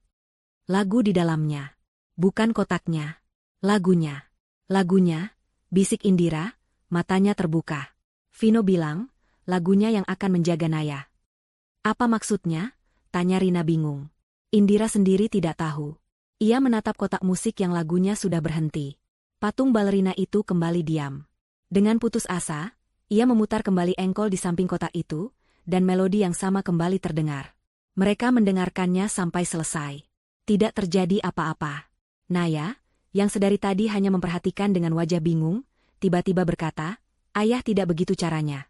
[SPEAKER 1] Lagu di dalamnya. Bukan kotaknya. Lagunya. Lagunya, bisik Indira, matanya terbuka. Vino bilang, lagunya yang akan menjaga Naya. Apa maksudnya? Tanya Rina bingung. Indira sendiri tidak tahu. Ia menatap kotak musik yang lagunya sudah berhenti. Patung balerina itu kembali diam. Dengan putus asa, ia memutar kembali engkol di samping kotak itu, dan melodi yang sama kembali terdengar. Mereka mendengarkannya sampai selesai. Tidak terjadi apa-apa. Naya, yang sedari tadi hanya memperhatikan dengan wajah bingung, tiba-tiba berkata, "Ayah tidak begitu caranya."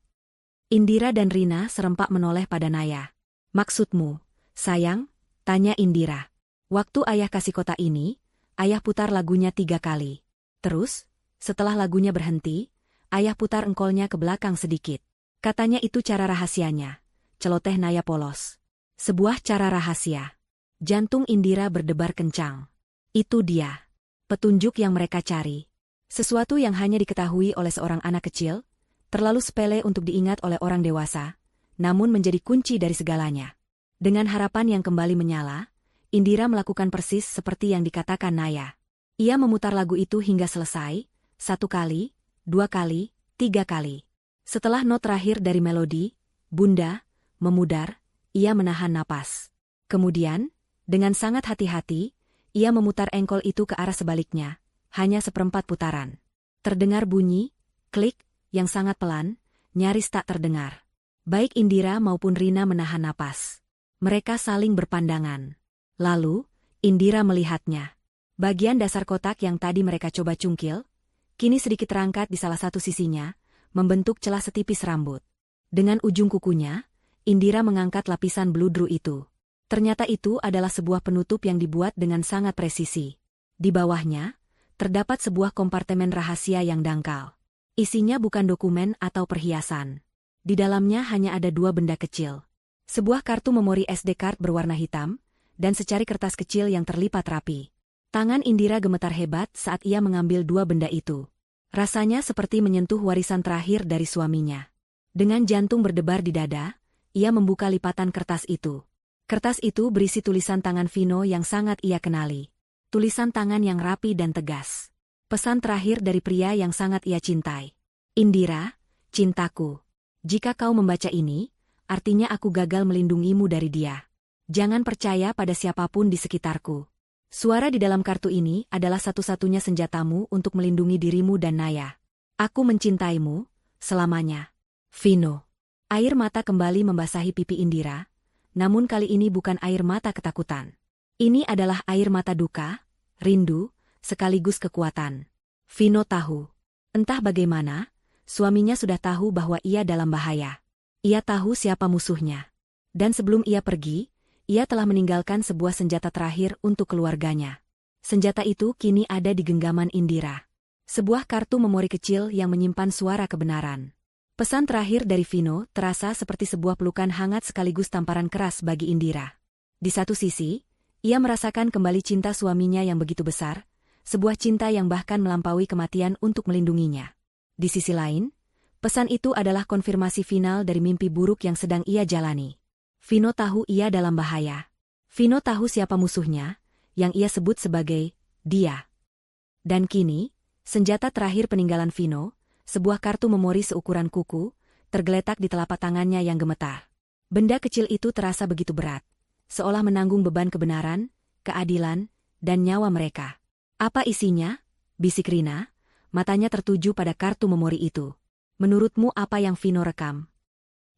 [SPEAKER 1] Indira dan Rina serempak menoleh pada Naya. "Maksudmu, sayang?" tanya Indira. "Waktu ayah kasih kotak ini, ayah putar lagunya 3 kali. Terus, setelah lagunya berhenti, ayah putar engkolnya ke belakang sedikit. Katanya itu cara rahasianya," celoteh Naya polos. "Sebuah cara rahasia." Jantung Indira berdebar kencang. Itu dia. Petunjuk yang mereka cari. Sesuatu yang hanya diketahui oleh seorang anak kecil, terlalu sepele untuk diingat oleh orang dewasa, namun menjadi kunci dari segalanya. Dengan harapan yang kembali menyala, Indira melakukan persis seperti yang dikatakan Naya. Ia memutar lagu itu hingga selesai, 1 kali, 2 kali, 3 kali. Setelah not terakhir dari melodi, Bunda, memudar, ia menahan napas. Kemudian, dengan sangat hati-hati, ia memutar engkol itu ke arah sebaliknya, hanya 1/4 putaran. Terdengar bunyi, klik, yang sangat pelan, nyaris tak terdengar. Baik Indira maupun Rina menahan napas. Mereka saling berpandangan. Lalu, Indira melihatnya. Bagian dasar kotak yang tadi mereka coba cungkil, kini sedikit terangkat di salah satu sisinya, membentuk celah setipis rambut. Dengan ujung kukunya, Indira mengangkat lapisan bludru itu. Ternyata itu adalah sebuah penutup yang dibuat dengan sangat presisi. Di bawahnya, terdapat sebuah kompartemen rahasia yang dangkal. Isinya bukan dokumen atau perhiasan. Di dalamnya hanya ada 2 benda kecil. Sebuah kartu memori SD card berwarna hitam, dan secari kertas kecil yang terlipat rapi. Tangan Indira gemetar hebat saat ia mengambil 2 benda itu. Rasanya seperti menyentuh warisan terakhir dari suaminya. Dengan jantung berdebar di dada, ia membuka lipatan kertas itu. Kertas itu berisi tulisan tangan Vino yang sangat ia kenali. Tulisan tangan yang rapi dan tegas. Pesan terakhir dari pria yang sangat ia cintai. "Indira, cintaku. Jika kau membaca ini, artinya aku gagal melindungimu dari dia. Jangan percaya pada siapapun di sekitarku. Suara di dalam kartu ini adalah satu-satunya senjatamu untuk melindungi dirimu dan Naya. Aku mencintaimu, selamanya. Vino." Air mata kembali membasahi pipi Indira. Namun kali ini bukan air mata ketakutan. Ini adalah air mata duka, rindu, sekaligus kekuatan. Vino tahu. Entah bagaimana, suaminya sudah tahu bahwa ia dalam bahaya. Ia tahu siapa musuhnya. Dan sebelum ia pergi, ia telah meninggalkan sebuah senjata terakhir untuk keluarganya. Senjata itu kini ada di genggaman Indira. Sebuah kartu memori kecil yang menyimpan suara kebenaran. Pesan terakhir dari Vino terasa seperti sebuah pelukan hangat sekaligus tamparan keras bagi Indira. Di satu sisi, ia merasakan kembali cinta suaminya yang begitu besar, sebuah cinta yang bahkan melampaui kematian untuk melindunginya. Di sisi lain, pesan itu adalah konfirmasi final dari mimpi buruk yang sedang ia jalani. Vino tahu ia dalam bahaya. Vino tahu siapa musuhnya, yang ia sebut sebagai dia. Dan kini, senjata terakhir peninggalan Vino, sebuah kartu memori seukuran kuku, tergeletak di telapak tangannya yang gemetar. Benda kecil itu terasa begitu berat, seolah menanggung beban kebenaran, keadilan, dan nyawa mereka. "Apa isinya?" bisik Rina, matanya tertuju pada kartu memori itu. "Menurutmu apa yang Vino rekam?"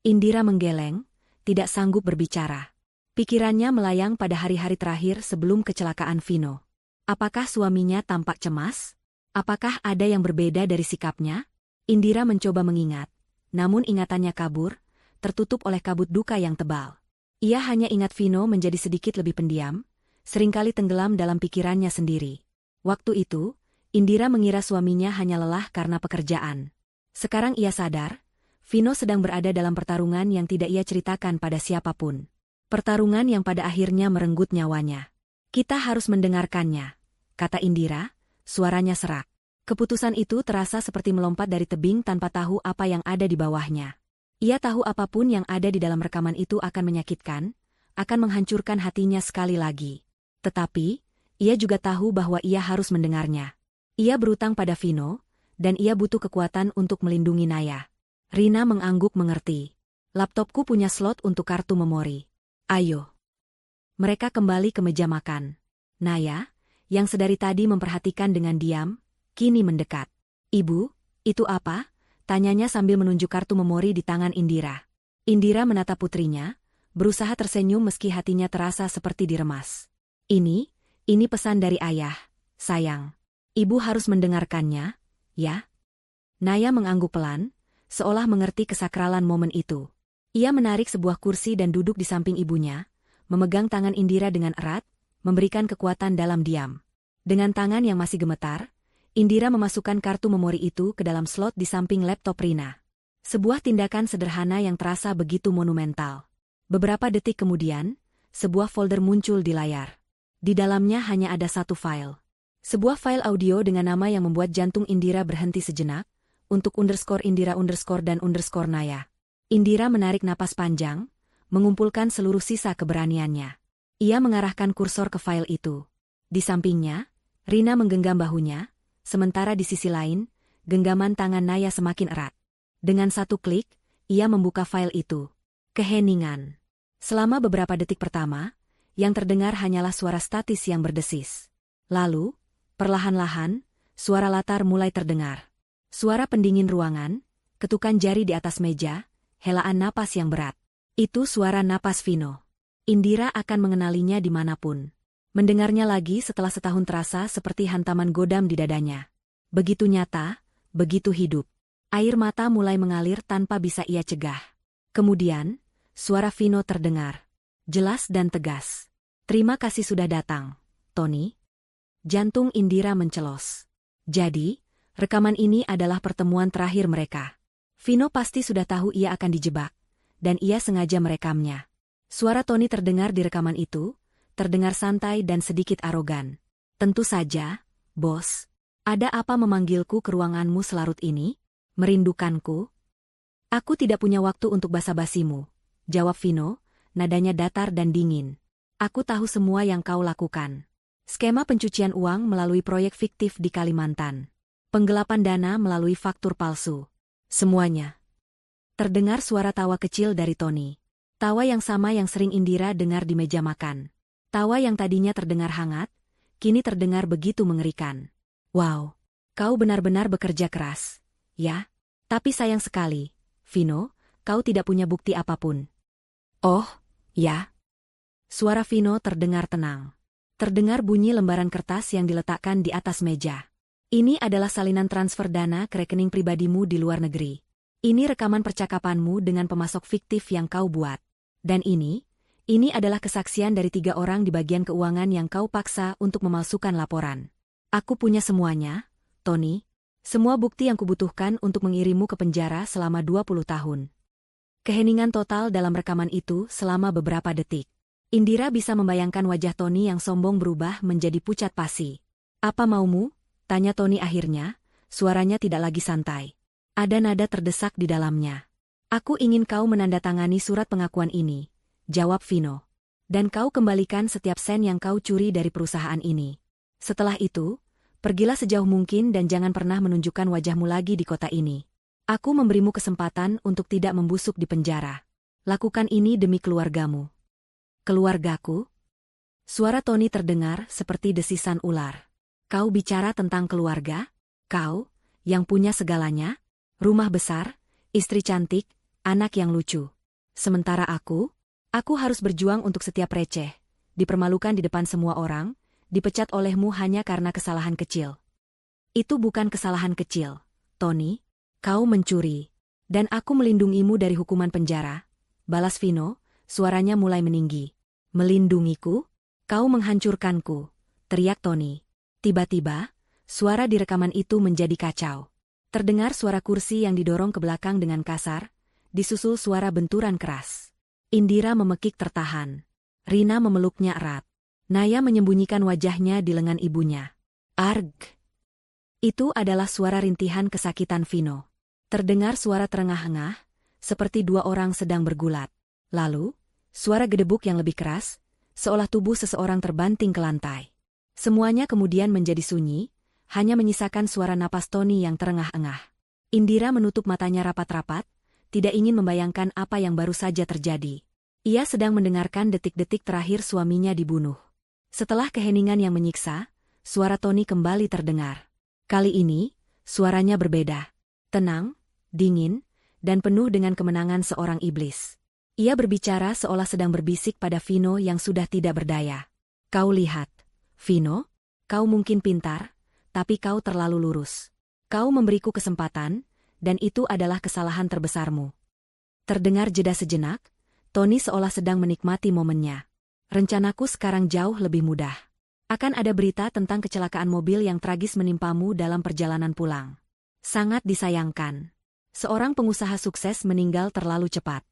[SPEAKER 1] Indira menggeleng, tidak sanggup berbicara. Pikirannya melayang pada hari-hari terakhir sebelum kecelakaan Vino. Apakah suaminya tampak cemas? Apakah ada yang berbeda dari sikapnya? Indira mencoba mengingat, namun ingatannya kabur, tertutup oleh kabut duka yang tebal. Ia hanya ingat Vino menjadi sedikit lebih pendiam, seringkali tenggelam dalam pikirannya sendiri. Waktu itu, Indira mengira suaminya hanya lelah karena pekerjaan. Sekarang ia sadar, Vino sedang berada dalam pertarungan yang tidak ia ceritakan pada siapapun. Pertarungan yang pada akhirnya merenggut nyawanya. Kita harus mendengarkannya, kata Indira, suaranya serak. Keputusan itu terasa seperti melompat dari tebing tanpa tahu apa yang ada di bawahnya. Ia tahu apapun yang ada di dalam rekaman itu akan menyakitkan, akan menghancurkan hatinya sekali lagi. Tetapi, ia juga tahu bahwa ia harus mendengarnya. Ia berutang pada Vino, dan ia butuh kekuatan untuk melindungi Naya. Rina mengangguk mengerti. Laptopku punya slot untuk kartu memori. Ayo. Mereka kembali ke meja makan. Naya, yang sedari tadi memperhatikan dengan diam, kini mendekat. Ibu, itu apa? Tanyanya sambil menunjuk kartu memori di tangan Indira. Indira menatap putrinya, berusaha tersenyum meski hatinya terasa seperti diremas. Ini pesan dari ayah, sayang. Ibu harus mendengarkannya, ya? Naya mengangguk pelan, seolah mengerti kesakralan momen itu. Ia menarik sebuah kursi dan duduk di samping ibunya, memegang tangan Indira dengan erat, memberikan kekuatan dalam diam. Dengan tangan yang masih gemetar, Indira memasukkan kartu memori itu ke dalam slot di samping laptop Rina. Sebuah tindakan sederhana yang terasa begitu monumental. Beberapa detik kemudian, sebuah folder muncul di layar. Di dalamnya hanya ada satu file. Sebuah file audio dengan nama yang membuat jantung Indira berhenti sejenak, untuk _Indira_ dan _Naya. Indira menarik napas panjang, mengumpulkan seluruh sisa keberaniannya. Ia mengarahkan kursor ke file itu. Di sampingnya, Rina menggenggam bahunya, sementara di sisi lain, genggaman tangan Naya semakin erat. Dengan satu klik, ia membuka file itu. Keheningan. Selama beberapa detik pertama, yang terdengar hanyalah suara statis yang berdesis. Lalu, perlahan-lahan, suara latar mulai terdengar. Suara pendingin ruangan, ketukan jari di atas meja, helaan napas yang berat. Itu suara napas Vino. Indira akan mengenalinya dimanapun. Mendengarnya lagi setelah setahun terasa seperti hantaman godam di dadanya. Begitu nyata, begitu hidup. Air mata mulai mengalir tanpa bisa ia cegah. Kemudian, suara Vino terdengar. Jelas dan tegas. Terima kasih sudah datang, Tony. Jantung Indira mencelos. Jadi, rekaman ini adalah pertemuan terakhir mereka. Vino pasti sudah tahu ia akan dijebak, dan ia sengaja merekamnya. Suara Tony terdengar di rekaman itu, terdengar santai dan sedikit arogan. Tentu saja, bos. Ada apa memanggilku ke ruanganmu selarut ini? Merindukanku? Aku tidak punya waktu untuk basa-basimu, jawab Vino, nadanya datar dan dingin. Aku tahu semua yang kau lakukan. Skema pencucian uang melalui proyek fiktif di Kalimantan. Penggelapan dana melalui faktur palsu. Semuanya. Terdengar suara tawa kecil dari Tony. Tawa yang sama yang sering Indira dengar di meja makan. Tawa yang tadinya terdengar hangat, kini terdengar begitu mengerikan. Wow, kau benar-benar bekerja keras. Ya, tapi sayang sekali, Vino, kau tidak punya bukti apapun. Oh, ya. Suara Vino terdengar tenang. Terdengar bunyi lembaran kertas yang diletakkan di atas meja. Ini adalah salinan transfer dana ke rekening pribadimu di luar negeri. Ini rekaman percakapanmu dengan pemasok fiktif yang kau buat. Dan ini adalah kesaksian dari 3 orang di bagian keuangan yang kau paksa untuk memalsukan laporan. Aku punya semuanya, Tony. Semua bukti yang kubutuhkan untuk mengirimu ke penjara selama 20 tahun. Keheningan total dalam rekaman itu selama beberapa detik. Indira bisa membayangkan wajah Tony yang sombong berubah menjadi pucat pasi. Apa maumu? Tanya Tony akhirnya, suaranya tidak lagi santai. Ada nada terdesak di dalamnya. Aku ingin kau menandatangani surat pengakuan ini, jawab Vino. Dan kau kembalikan setiap sen yang kau curi dari perusahaan ini. Setelah itu, pergilah sejauh mungkin dan jangan pernah menunjukkan wajahmu lagi di kota ini. Aku memberimu kesempatan untuk tidak membusuk di penjara. Lakukan ini demi keluargamu. Keluargaku? Suara Tony terdengar seperti desisan ular. Kau bicara tentang keluarga? Kau, yang punya segalanya? Rumah besar, istri cantik, anak yang lucu. Sementara aku harus berjuang untuk setiap receh, dipermalukan di depan semua orang, dipecat olehmu hanya karena kesalahan kecil. Itu bukan kesalahan kecil, Tony. Kau mencuri. Dan aku melindungimu dari hukuman penjara. Balas Vino, suaranya mulai meninggi. Melindungiku? Kau menghancurkanku, teriak Tony. Tiba-tiba, suara di rekaman itu menjadi kacau. Terdengar suara kursi yang didorong ke belakang dengan kasar, disusul suara benturan keras. Indira memekik tertahan. Rina memeluknya erat. Naya menyembunyikan wajahnya di lengan ibunya. Arg! Itu adalah suara rintihan kesakitan Vino. Terdengar suara terengah-engah, seperti dua orang sedang bergulat. Lalu, suara gedebuk yang lebih keras, seolah tubuh seseorang terbanting ke lantai. Semuanya kemudian menjadi sunyi, hanya menyisakan suara napas Tony yang terengah-engah. Indira menutup matanya rapat-rapat, tidak ingin membayangkan apa yang baru saja terjadi. Ia sedang mendengarkan detik-detik terakhir suaminya dibunuh. Setelah keheningan yang menyiksa, suara Tony kembali terdengar. Kali ini, suaranya berbeda. Tenang, dingin, dan penuh dengan kemenangan seorang iblis. Ia berbicara seolah sedang berbisik pada Vino yang sudah tidak berdaya. Kau lihat, Vino, kau mungkin pintar, tapi kau terlalu lurus. Kau memberiku kesempatan, dan itu adalah kesalahan terbesarmu. Terdengar jeda sejenak, Tony seolah sedang menikmati momennya. Rencanaku sekarang jauh lebih mudah. Akan ada berita tentang kecelakaan mobil yang tragis menimpamu dalam perjalanan pulang. Sangat disayangkan. Seorang pengusaha sukses meninggal terlalu cepat.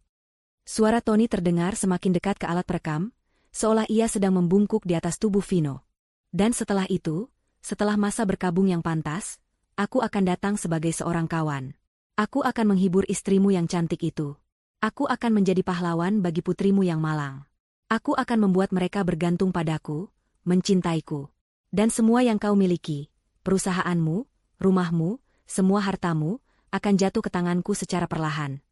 [SPEAKER 1] Suara Tony terdengar semakin dekat ke alat perekam, seolah ia sedang membungkuk di atas tubuh Vino. Dan setelah itu, setelah masa berkabung yang pantas, aku akan datang sebagai seorang kawan. Aku akan menghibur istrimu yang cantik itu. Aku akan menjadi pahlawan bagi putrimu yang malang. Aku akan membuat mereka bergantung padaku, mencintaiku. Dan semua yang kau miliki, perusahaanmu, rumahmu, semua hartamu, akan jatuh ke tanganku secara perlahan.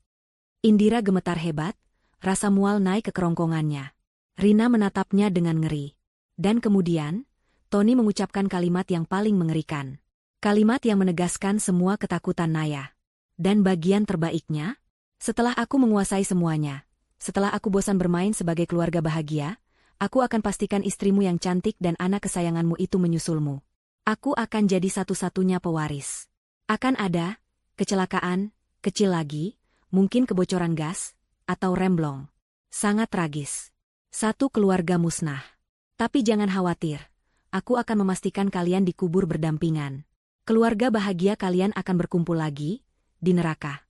[SPEAKER 1] Indira gemetar hebat, rasa mual naik ke kerongkongannya. Rina menatapnya dengan ngeri. Dan kemudian, Tony mengucapkan kalimat yang paling mengerikan. Kalimat yang menegaskan semua ketakutan Naya. Dan bagian terbaiknya, setelah aku menguasai semuanya, setelah aku bosan bermain sebagai keluarga bahagia, aku akan pastikan istrimu yang cantik dan anak kesayanganmu itu menyusulmu. Aku akan jadi satu-satunya pewaris. Akan ada kecelakaan, kecil lagi, mungkin kebocoran gas, atau remblong. Sangat tragis. Satu keluarga musnah. Tapi jangan khawatir, aku akan memastikan kalian dikubur berdampingan. Keluarga bahagia kalian akan berkumpul lagi, di neraka.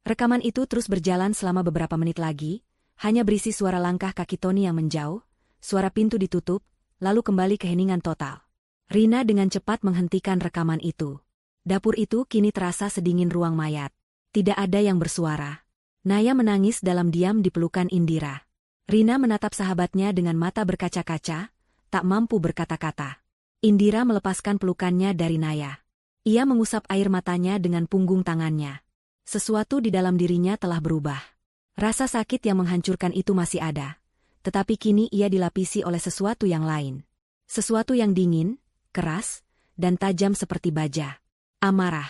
[SPEAKER 1] Rekaman itu terus berjalan selama beberapa menit lagi, hanya berisi suara langkah kaki Tony yang menjauh, suara pintu ditutup, lalu kembali keheningan total. Rina dengan cepat menghentikan rekaman itu. Dapur itu kini terasa sedingin ruang mayat. Tidak ada yang bersuara. Naya menangis dalam diam di pelukan Indira. Rina menatap sahabatnya dengan mata berkaca-kaca, tak mampu berkata-kata. Indira melepaskan pelukannya dari Naya. Ia mengusap air matanya dengan punggung tangannya. Sesuatu di dalam dirinya telah berubah. Rasa sakit yang menghancurkan itu masih ada, tetapi kini ia dilapisi oleh sesuatu yang lain. Sesuatu yang dingin, keras, dan tajam seperti baja. Amarah,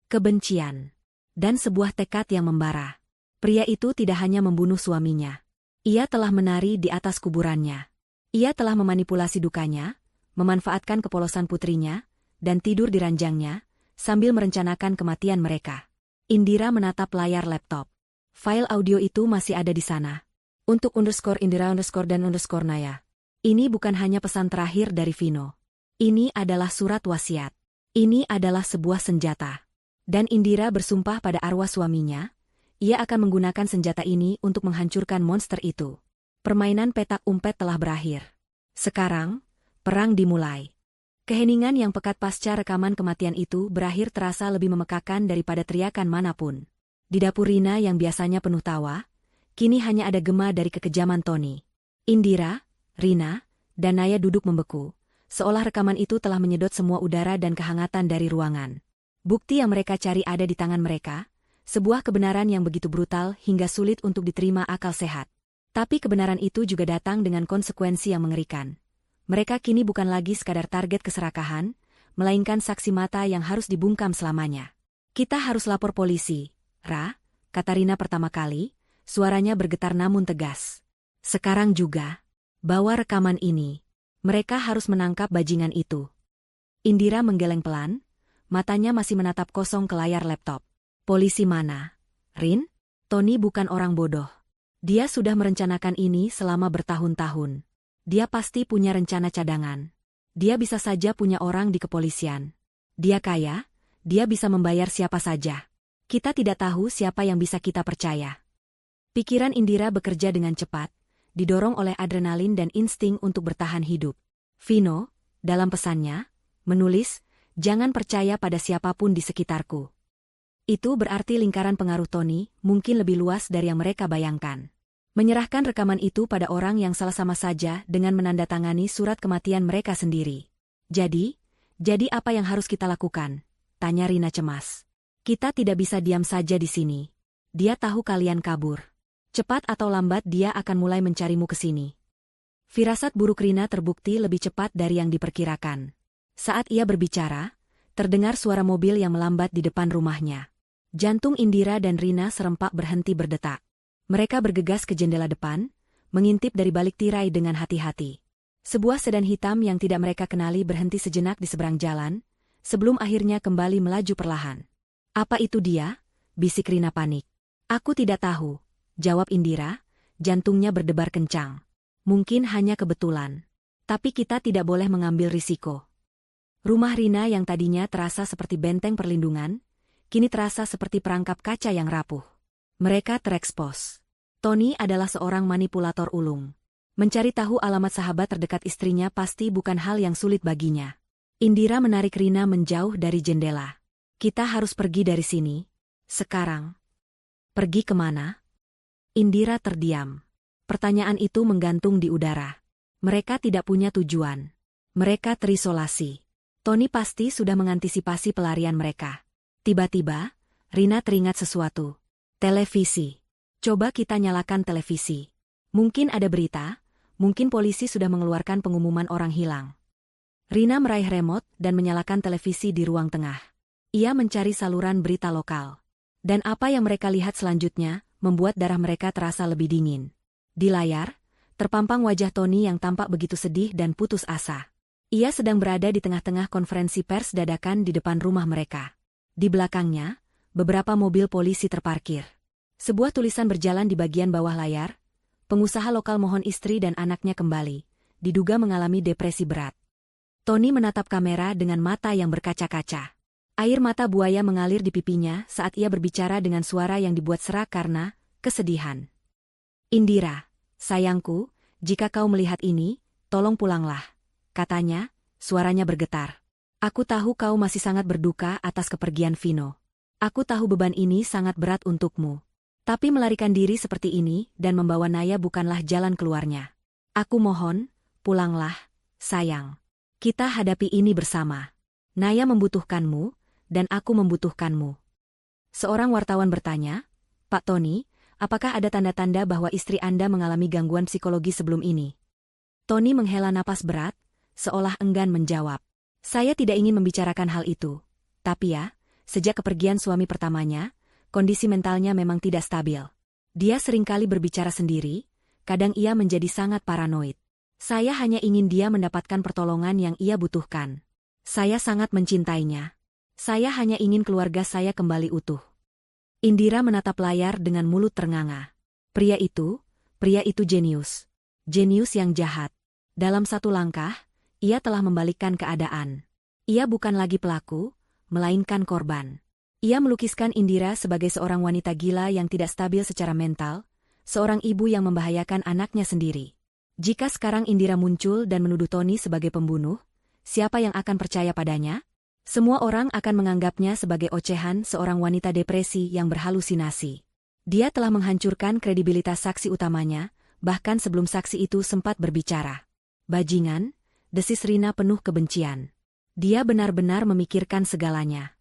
[SPEAKER 1] kebencian, dan sebuah tekad yang membara. Pria itu tidak hanya membunuh suaminya. Ia telah menari di atas kuburannya. Ia telah memanipulasi dukanya, memanfaatkan kepolosan putrinya, dan tidur di ranjangnya, sambil merencanakan kematian mereka. Indira menatap layar laptop. File audio itu masih ada di sana. Untuk _Indira dan _Naya. Ini bukan hanya pesan terakhir dari Vino. Ini adalah surat wasiat. Ini adalah sebuah senjata. Dan Indira bersumpah pada arwah suaminya, ia akan menggunakan senjata ini untuk menghancurkan monster itu. Permainan petak umpet telah berakhir. Sekarang, perang dimulai. Keheningan yang pekat pasca rekaman kematian itu berakhir terasa lebih memekakan daripada teriakan manapun. Di dapur Rina yang biasanya penuh tawa, kini hanya ada gema dari kekejaman Tony. Indira, Rina, dan Naya duduk membeku, seolah rekaman itu telah menyedot semua udara dan kehangatan dari ruangan. Bukti yang mereka cari ada di tangan mereka, sebuah kebenaran yang begitu brutal hingga sulit untuk diterima akal sehat. Tapi kebenaran itu juga datang dengan konsekuensi yang mengerikan. Mereka kini bukan lagi sekadar target keserakahan, melainkan saksi mata yang harus dibungkam selamanya. Kita harus lapor polisi, Ra, kata Rina pertama kali, suaranya bergetar namun tegas. Sekarang juga, bawa rekaman ini. Mereka harus menangkap bajingan itu. Indira menggeleng pelan, matanya masih menatap kosong ke layar laptop. Polisi mana? Rin? Tony bukan orang bodoh. Dia sudah merencanakan ini selama bertahun-tahun. Dia pasti punya rencana cadangan. Dia bisa saja punya orang di kepolisian. Dia kaya, dia bisa membayar siapa saja. Kita tidak tahu siapa yang bisa kita percaya. Pikiran Indira bekerja dengan cepat, didorong oleh adrenalin dan insting untuk bertahan hidup. Vino, dalam pesannya, menulis, "Jangan percaya pada siapapun di sekitarku." Itu berarti lingkaran pengaruh Tony mungkin lebih luas dari yang mereka bayangkan. Menyerahkan rekaman itu pada orang yang salah sama saja dengan menandatangani surat kematian mereka sendiri. Jadi apa yang harus kita lakukan? Tanya Rina cemas. Kita tidak bisa diam saja di sini. Dia tahu kalian kabur. Cepat atau lambat dia akan mulai mencarimu ke sini. Firasat buruk Rina terbukti lebih cepat dari yang diperkirakan. Saat ia berbicara, terdengar suara mobil yang melambat di depan rumahnya. Jantung Indira dan Rina serempak berhenti berdetak. Mereka bergegas ke jendela depan, mengintip dari balik tirai dengan hati-hati. Sebuah sedan hitam yang tidak mereka kenali berhenti sejenak di seberang jalan, sebelum akhirnya kembali melaju perlahan. "Apa itu dia?" bisik Rina panik. "Aku tidak tahu," jawab Indira, jantungnya berdebar kencang. "Mungkin hanya kebetulan. Tapi kita tidak boleh mengambil risiko." Rumah Rina yang tadinya terasa seperti benteng perlindungan, kini terasa seperti perangkap kaca yang rapuh. Mereka terekspos. Tony adalah seorang manipulator ulung. Mencari tahu alamat sahabat terdekat istrinya pasti bukan hal yang sulit baginya. Indira menarik Rina menjauh dari jendela. "Kita harus pergi dari sini. Sekarang." "Pergi kemana?" Indira terdiam. Pertanyaan itu menggantung di udara. Mereka tidak punya tujuan. Mereka terisolasi. Tony pasti sudah mengantisipasi pelarian mereka. Tiba-tiba, Rina teringat sesuatu. Televisi. "Coba kita nyalakan televisi. Mungkin ada berita, mungkin polisi sudah mengeluarkan pengumuman orang hilang." Rina meraih remote dan menyalakan televisi di ruang tengah. Ia mencari saluran berita lokal. Dan apa yang mereka lihat selanjutnya membuat darah mereka terasa lebih dingin. Di layar, terpampang wajah Tony yang tampak begitu sedih dan putus asa. Ia sedang berada di tengah-tengah konferensi pers dadakan di depan rumah mereka. Di belakangnya, beberapa mobil polisi terparkir. Sebuah tulisan berjalan di bagian bawah layar, "Pengusaha lokal mohon istri dan anaknya kembali, diduga mengalami depresi berat." Tony menatap kamera dengan mata yang berkaca-kaca. Air mata buaya mengalir di pipinya saat ia berbicara dengan suara yang dibuat serak karena kesedihan. "Indira, sayangku, jika kau melihat ini, tolong pulanglah," katanya, suaranya bergetar. "Aku tahu kau masih sangat berduka atas kepergian Vino. Aku tahu beban ini sangat berat untukmu. Tapi melarikan diri seperti ini dan membawa Naya bukanlah jalan keluarnya. Aku mohon, pulanglah, sayang. Kita hadapi ini bersama. Naya membutuhkanmu, dan aku membutuhkanmu." Seorang wartawan bertanya, "Pak Tony, apakah ada tanda-tanda bahwa istri Anda mengalami gangguan psikologi sebelum ini?" Tony menghela napas berat, seolah enggan menjawab. "Saya tidak ingin membicarakan hal itu. Tapi ya, sejak kepergian suami pertamanya, kondisi mentalnya memang tidak stabil. Dia seringkali berbicara sendiri, kadang ia menjadi sangat paranoid. Saya hanya ingin dia mendapatkan pertolongan yang ia butuhkan. Saya sangat mencintainya. Saya hanya ingin keluarga saya kembali utuh." Indira menatap layar dengan mulut ternganga. Pria itu jenius. Jenius yang jahat. Dalam satu langkah, ia telah membalikkan keadaan. Ia bukan lagi pelaku, melainkan korban. Ia melukiskan Indira sebagai seorang wanita gila yang tidak stabil secara mental, seorang ibu yang membahayakan anaknya sendiri. Jika sekarang Indira muncul dan menuduh Tony sebagai pembunuh, siapa yang akan percaya padanya? Semua orang akan menganggapnya sebagai ocehan seorang wanita depresi yang berhalusinasi. Dia telah menghancurkan kredibilitas saksi utamanya, bahkan sebelum saksi itu sempat berbicara. "Bajingan," desis Rina penuh kebencian. Dia benar-benar memikirkan segalanya.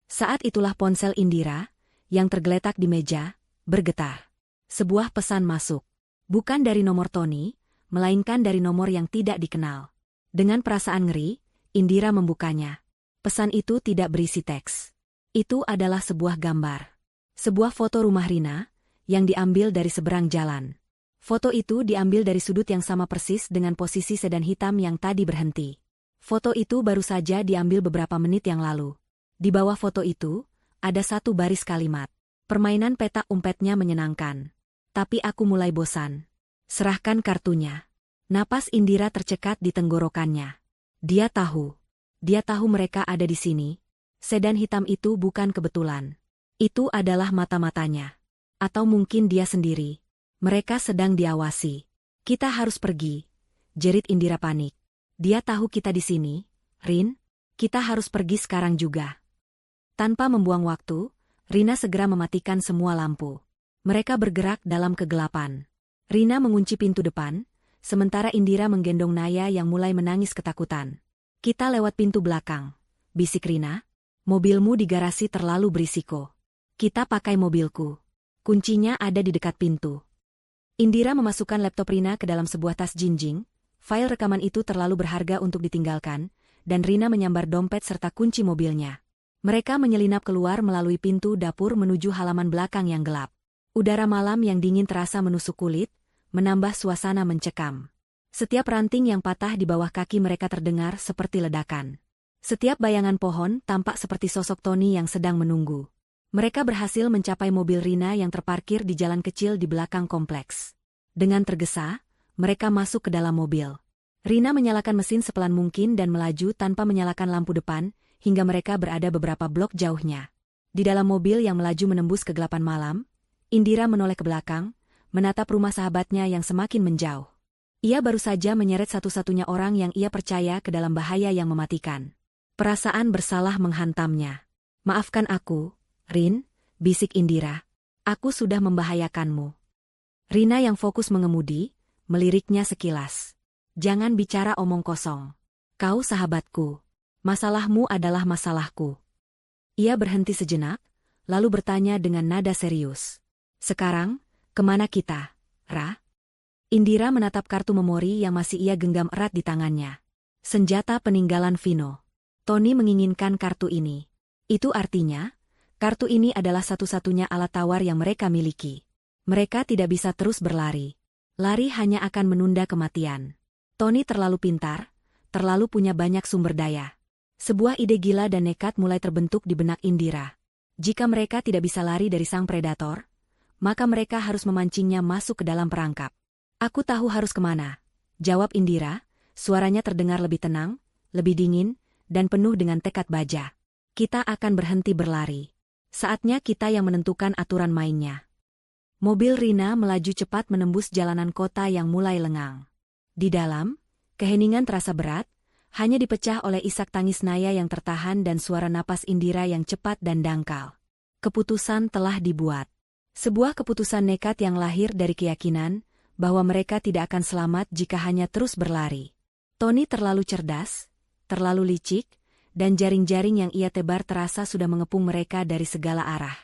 [SPEAKER 1] Saat itulah ponsel Indira, yang tergeletak di meja, bergetar. Sebuah pesan masuk. Bukan dari nomor Tony, melainkan dari nomor yang tidak dikenal. Dengan perasaan ngeri, Indira membukanya. Pesan itu tidak berisi teks. Itu adalah sebuah gambar. Sebuah foto rumah Rina, yang diambil dari seberang jalan. Foto itu diambil dari sudut yang sama persis dengan posisi sedan hitam yang tadi berhenti. Foto itu baru saja diambil beberapa menit yang lalu. Di bawah foto itu, ada satu baris kalimat. "Permainan petak umpetnya menyenangkan. Tapi aku mulai bosan. Serahkan kartunya." Napas Indira tercekat di tenggorokannya. Dia tahu mereka ada di sini. Sedan hitam itu bukan kebetulan. Itu adalah mata-matanya. Atau mungkin dia sendiri. Mereka sedang diawasi. Kita harus pergi, jerit Indira panik. Dia tahu kita di sini, Rin. Kita harus pergi sekarang juga. Tanpa membuang waktu, Rina segera mematikan semua lampu. Mereka bergerak dalam kegelapan. Rina mengunci pintu depan, sementara Indira menggendong Naya yang mulai menangis ketakutan. Kita lewat pintu belakang, bisik Rina. Mobilmu di garasi terlalu berisiko. Kita pakai mobilku. Kuncinya ada di dekat pintu. Indira memasukkan laptop Rina ke dalam sebuah tas jinjing. File rekaman itu terlalu berharga untuk ditinggalkan, dan Rina menyambar dompet serta kunci mobilnya. Mereka menyelinap keluar melalui pintu dapur menuju halaman belakang yang gelap. Udara malam yang dingin terasa menusuk kulit, menambah suasana mencekam. Setiap ranting yang patah di bawah kaki mereka terdengar seperti ledakan. Setiap bayangan pohon tampak seperti sosok Tony yang sedang menunggu. Mereka berhasil mencapai mobil Rina yang terparkir di jalan kecil di belakang kompleks. Dengan tergesa, mereka masuk ke dalam mobil. Rina menyalakan mesin sepelan mungkin dan melaju tanpa menyalakan lampu depan, hingga mereka berada beberapa blok jauhnya. Di dalam mobil yang melaju menembus kegelapan malam, Indira menoleh ke belakang, menatap rumah sahabatnya yang semakin menjauh. Ia baru saja menyeret satu-satunya orang yang ia percaya ke dalam bahaya yang mematikan. Perasaan bersalah menghantamnya. Maafkan aku, Rin, bisik Indira. Aku sudah membahayakanmu. Rina yang fokus mengemudi, meliriknya sekilas. Jangan bicara omong kosong. Kau sahabatku. Masalahmu adalah masalahku. Ia berhenti sejenak, lalu bertanya dengan nada serius. Sekarang, kemana kita, Ra? Indira menatap kartu memori yang masih ia genggam erat di tangannya. Senjata peninggalan Vino. Tony menginginkan kartu ini. Itu artinya, kartu ini adalah satu-satunya alat tawar yang mereka miliki. Mereka tidak bisa terus berlari. Lari hanya akan menunda kematian. Tony terlalu pintar, terlalu punya banyak sumber daya. Sebuah ide gila dan nekat mulai terbentuk di benak Indira. Jika mereka tidak bisa lari dari sang predator, maka mereka harus memancingnya masuk ke dalam perangkap. Aku tahu harus kemana, jawab Indira, suaranya terdengar lebih tenang, lebih dingin, dan penuh dengan tekad baja. Kita akan berhenti berlari. Saatnya kita yang menentukan aturan mainnya. Mobil Rina melaju cepat menembus jalanan kota yang mulai lengang. Di dalam, keheningan terasa berat, hanya dipecah oleh isak tangis Naya yang tertahan dan suara napas Indira yang cepat dan dangkal. Keputusan telah dibuat. Sebuah keputusan nekat yang lahir dari keyakinan bahwa mereka tidak akan selamat jika hanya terus berlari. Tony terlalu cerdas, terlalu licik, dan jaring-jaring yang ia tebar terasa sudah mengepung mereka dari segala arah.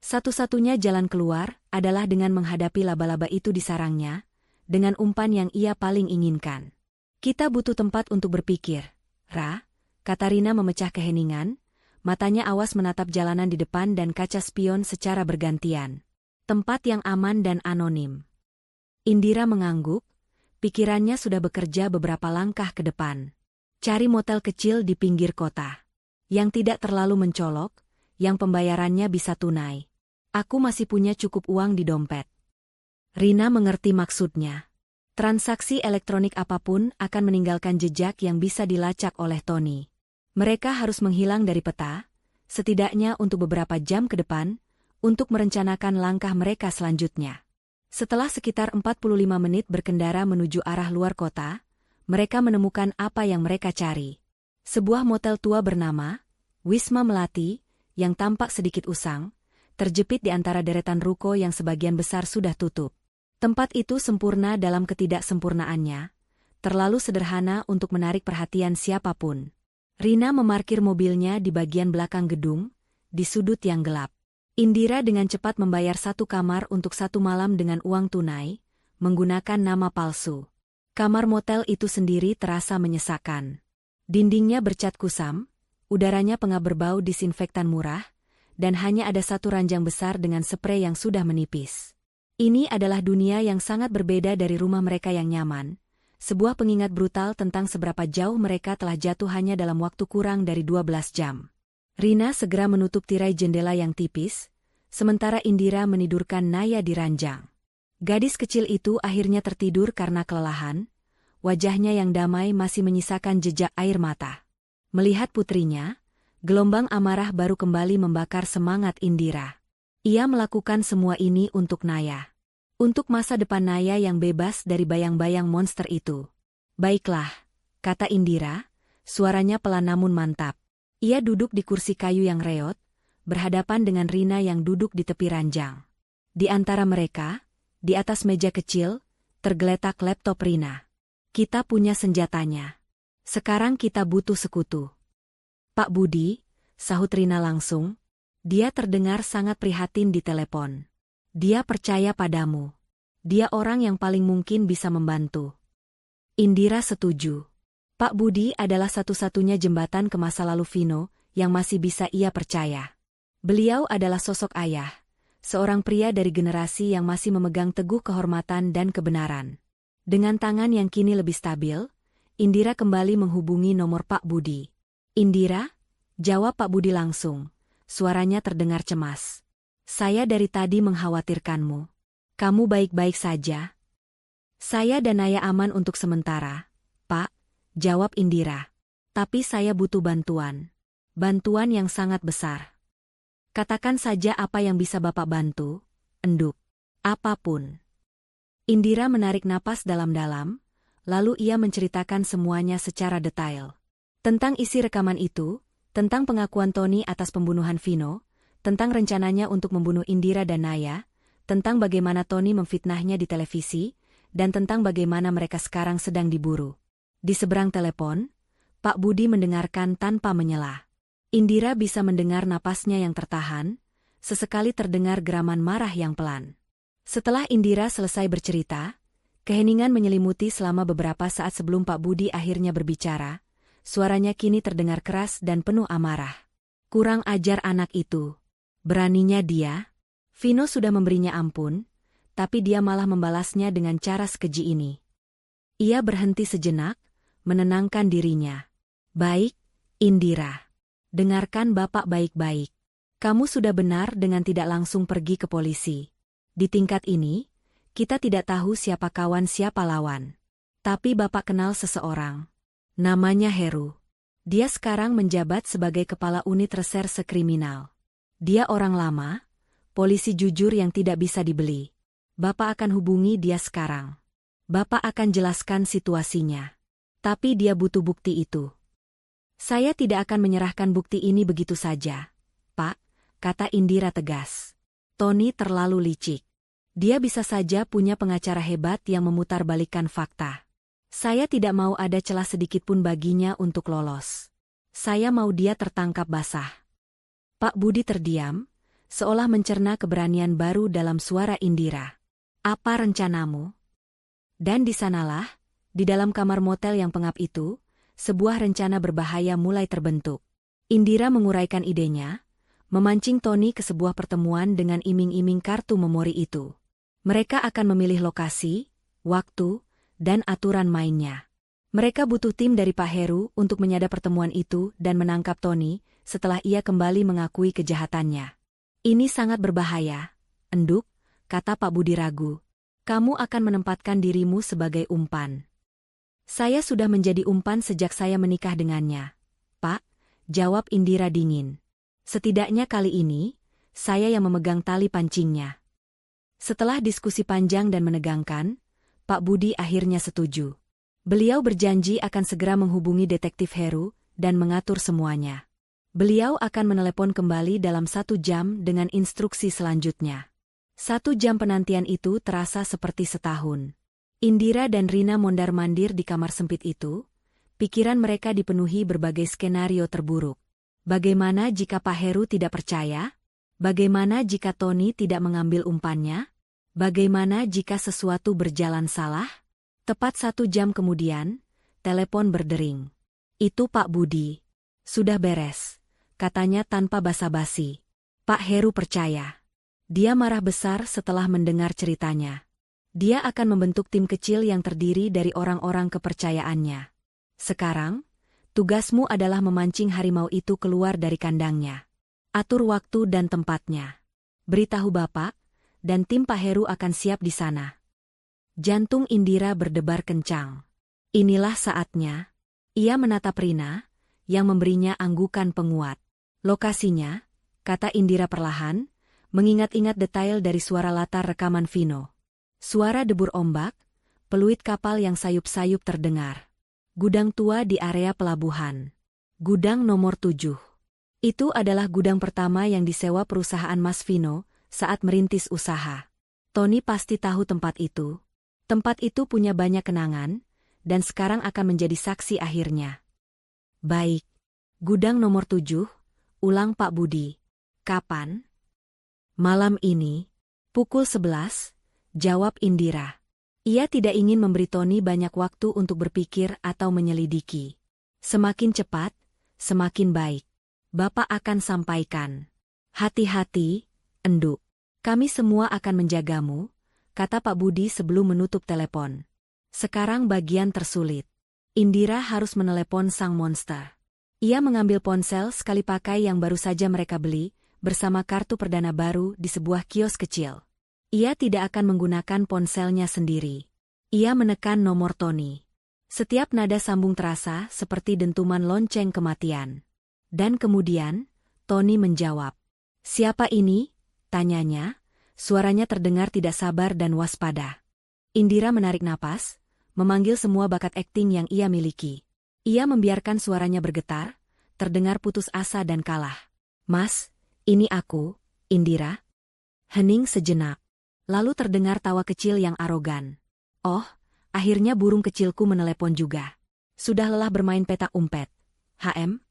[SPEAKER 1] Satu-satunya jalan keluar adalah dengan menghadapi laba-laba itu di sarangnya, dengan umpan yang ia paling inginkan. Kita butuh tempat untuk berpikir, Ra, kata Rina memecah keheningan, matanya awas menatap jalanan di depan dan kaca spion secara bergantian. Tempat yang aman dan anonim. Indira mengangguk, pikirannya sudah bekerja beberapa langkah ke depan. Cari motel kecil di pinggir kota. Yang tidak terlalu mencolok, yang pembayarannya bisa tunai. Aku masih punya cukup uang di dompet. Rina mengerti maksudnya. Transaksi elektronik apapun akan meninggalkan jejak yang bisa dilacak oleh Tony. Mereka harus menghilang dari peta, setidaknya untuk beberapa jam ke depan, untuk merencanakan langkah mereka selanjutnya. Setelah sekitar 45 menit berkendara menuju arah luar kota, mereka menemukan apa yang mereka cari. Sebuah motel tua bernama Wisma Melati, yang tampak sedikit usang, terjepit di antara deretan ruko yang sebagian besar sudah tutup. Tempat itu sempurna dalam ketidaksempurnaannya, terlalu sederhana untuk menarik perhatian siapapun. Rina memarkir mobilnya di bagian belakang gedung, di sudut yang gelap. Indira dengan cepat membayar satu kamar untuk satu malam dengan uang tunai, menggunakan nama palsu. Kamar motel itu sendiri terasa menyesakan. Dindingnya bercat kusam, udaranya pengap berbau disinfektan murah, dan hanya ada satu ranjang besar dengan sprei yang sudah menipis. Ini adalah dunia yang sangat berbeda dari rumah mereka yang nyaman, sebuah pengingat brutal tentang seberapa jauh mereka telah jatuh hanya dalam waktu kurang dari 12 jam. Rina segera menutup tirai jendela yang tipis, sementara Indira menidurkan Naya di ranjang. Gadis kecil itu akhirnya tertidur karena kelelahan, wajahnya yang damai masih menyisakan jejak air mata. Melihat putrinya, Gelombang amarah baru kembali membakar semangat Indira. Ia melakukan semua ini untuk Naya. Untuk masa depan Naya yang bebas dari bayang-bayang monster itu. Baiklah, kata Indira, suaranya pelan namun mantap. Ia duduk di kursi kayu yang reot, berhadapan dengan Rina yang duduk di tepi ranjang. Di antara mereka, di atas meja kecil, tergeletak laptop Rina. Kita punya senjatanya. Sekarang kita butuh sekutu. Pak Budi, sahut Rina langsung. Dia terdengar sangat prihatin di telepon. Dia percaya padamu. Dia orang yang paling mungkin bisa membantu. Indira setuju. Pak Budi adalah satu-satunya jembatan ke masa lalu Vino yang masih bisa ia percaya. Beliau adalah sosok ayah, seorang pria dari generasi yang masih memegang teguh kehormatan dan kebenaran. Dengan tangan yang kini lebih stabil, Indira kembali menghubungi nomor Pak Budi. Indira, jawab Pak Budi langsung. Suaranya terdengar cemas. Saya dari tadi mengkhawatirkanmu. Kamu baik-baik saja? Saya dan Naya aman untuk sementara, Pak, jawab Indira. Tapi saya butuh bantuan. Bantuan yang sangat besar. Katakan saja apa yang bisa Bapak bantu, Enduk. Apapun. Indira menarik napas dalam-dalam, lalu ia menceritakan semuanya secara detail. Tentang isi rekaman itu, tentang pengakuan Tony atas pembunuhan Vino, tentang rencananya untuk membunuh Indira dan Naya, tentang bagaimana Tony memfitnahnya di televisi, dan tentang bagaimana mereka sekarang sedang diburu. Di seberang telepon, Pak Budi mendengarkan tanpa menyela. Indira bisa mendengar napasnya yang tertahan, sesekali terdengar geraman marah yang pelan. Setelah Indira selesai bercerita, keheningan menyelimuti selama beberapa saat sebelum Pak Budi akhirnya berbicara. Suaranya kini terdengar keras dan penuh amarah. Kurang ajar anak itu. Beraninya dia. Vino sudah memberinya ampun, tapi dia malah membalasnya dengan cara sekeji ini. Ia berhenti sejenak, menenangkan dirinya. Baik, Indira. Dengarkan Bapak baik-baik. Kamu sudah benar dengan tidak langsung pergi ke polisi. Di tingkat ini, kita tidak tahu siapa kawan siapa lawan. Tapi Bapak kenal seseorang. Namanya Heru. Dia sekarang menjabat sebagai kepala unit reserse kriminal. Dia orang lama, polisi jujur yang tidak bisa dibeli. Bapak akan hubungi dia sekarang. Bapak akan jelaskan situasinya. Tapi dia butuh bukti itu. Saya tidak akan menyerahkan bukti ini begitu saja, Pak, kata Indira tegas. Tony terlalu licik. Dia bisa saja punya pengacara hebat yang memutarbalikkan fakta. Saya tidak mau ada celah sedikitpun baginya untuk lolos. Saya mau dia tertangkap basah. Pak Budi terdiam, seolah mencerna keberanian baru dalam suara Indira. Apa rencanamu? Dan di sanalah, di dalam kamar motel yang pengap itu, sebuah rencana berbahaya mulai terbentuk. Indira menguraikan idenya, memancing Tony ke sebuah pertemuan dengan iming-iming kartu memori itu. Mereka akan memilih lokasi, waktu, dan aturan mainnya. Mereka butuh tim dari Pak Heru untuk menyadap pertemuan itu dan menangkap Tony setelah ia kembali mengakui kejahatannya. Ini sangat berbahaya, Enduk, kata Pak Budi ragu. Kamu akan menempatkan dirimu sebagai umpan. Saya sudah menjadi umpan sejak saya menikah dengannya, Pak, jawab Indira dingin. Setidaknya kali ini, saya yang memegang tali pancingnya. Setelah diskusi panjang dan menegangkan, Pak Budi akhirnya setuju. Beliau berjanji akan segera menghubungi detektif Heru dan mengatur semuanya. Beliau akan menelepon kembali dalam 1 jam dengan instruksi selanjutnya. 1 jam penantian itu terasa seperti setahun. Indira dan Rina mondar-mandir di kamar sempit itu. Pikiran mereka dipenuhi berbagai skenario terburuk. Bagaimana jika Pak Heru tidak percaya? Bagaimana jika Tony tidak mengambil umpannya? Bagaimana jika sesuatu berjalan salah? Tepat 1 jam kemudian, telepon berdering. Itu Pak Budi. Sudah beres, katanya tanpa basa-basi. Pak Heru percaya. Dia marah besar setelah mendengar ceritanya. Dia akan membentuk tim kecil yang terdiri dari orang-orang kepercayaannya. Sekarang, tugasmu adalah memancing harimau itu keluar dari kandangnya. Atur waktu dan tempatnya. Beritahu Bapak, dan tim Pak Heru akan siap di sana. Jantung Indira berdebar kencang. Inilah saatnya. Ia menatap Rina, yang memberinya anggukan penguat. Lokasinya, kata Indira perlahan, mengingat-ingat detail dari suara latar rekaman Vino. Suara debur ombak, peluit kapal yang sayup-sayup terdengar. Gudang tua di area pelabuhan. Gudang nomor 7. Itu adalah gudang pertama yang disewa perusahaan Mas Vino saat merintis usaha. Tony pasti tahu tempat itu. Tempat itu punya banyak kenangan, dan sekarang akan menjadi saksi akhirnya. Baik. Gudang nomor 7, ulang Pak Budi. Kapan? Malam ini. Pukul 11, jawab Indira. Ia tidak ingin memberi Tony banyak waktu untuk berpikir atau menyelidiki. Semakin cepat, semakin baik. Bapak akan sampaikan. Hati-hati, Enduk. Kami semua akan menjagamu, kata Pak Budi sebelum menutup telepon. Sekarang bagian tersulit. Indira harus menelepon sang monster. Ia mengambil ponsel sekali pakai yang baru saja mereka beli, bersama kartu perdana baru di sebuah kios kecil. Ia tidak akan menggunakan ponselnya sendiri. Ia menekan nomor Tony. Setiap nada sambung terasa seperti dentuman lonceng kematian. Dan kemudian, Tony menjawab. Siapa ini? Tanyanya, suaranya terdengar tidak sabar dan waspada. Indira menarik napas, memanggil semua bakat akting yang ia miliki. Ia membiarkan suaranya bergetar, terdengar putus asa dan kalah. Mas, ini aku, Indira. Hening sejenak. Lalu terdengar tawa kecil yang arogan. Oh, akhirnya burung kecilku menelepon juga. Sudah lelah bermain petak umpet. HM?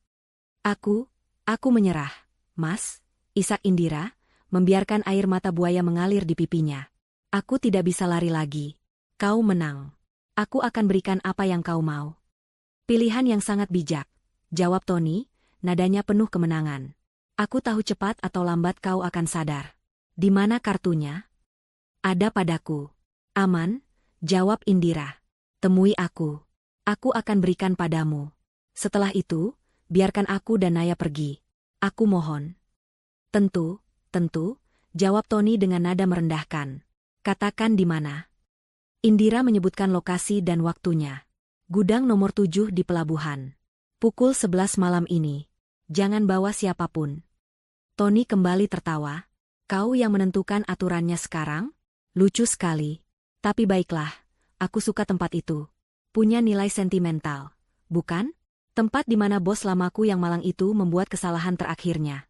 [SPEAKER 1] Aku menyerah, Mas, isak Indira, membiarkan air mata buaya mengalir di pipinya. Aku tidak bisa lari lagi. Kau menang. Aku akan berikan apa yang kau mau. Pilihan yang sangat bijak, jawab Tony, nadanya penuh kemenangan. Aku tahu cepat atau lambat kau akan sadar. Di mana kartunya? Ada padaku. Aman, jawab Indira. Temui aku. Aku akan berikan padamu. Setelah itu, biarkan aku dan Naya pergi. Aku mohon. Tentu, jawab Tony dengan nada merendahkan. Katakan di mana. Indira menyebutkan lokasi dan waktunya. Gudang nomor 7 di pelabuhan. Pukul 11 malam ini. Jangan bawa siapapun. Tony kembali tertawa. Kau yang menentukan aturannya sekarang? Lucu sekali. Tapi baiklah, aku suka tempat itu. Punya nilai sentimental, bukan? Tempat di mana bos lamaku yang malang itu membuat kesalahan terakhirnya.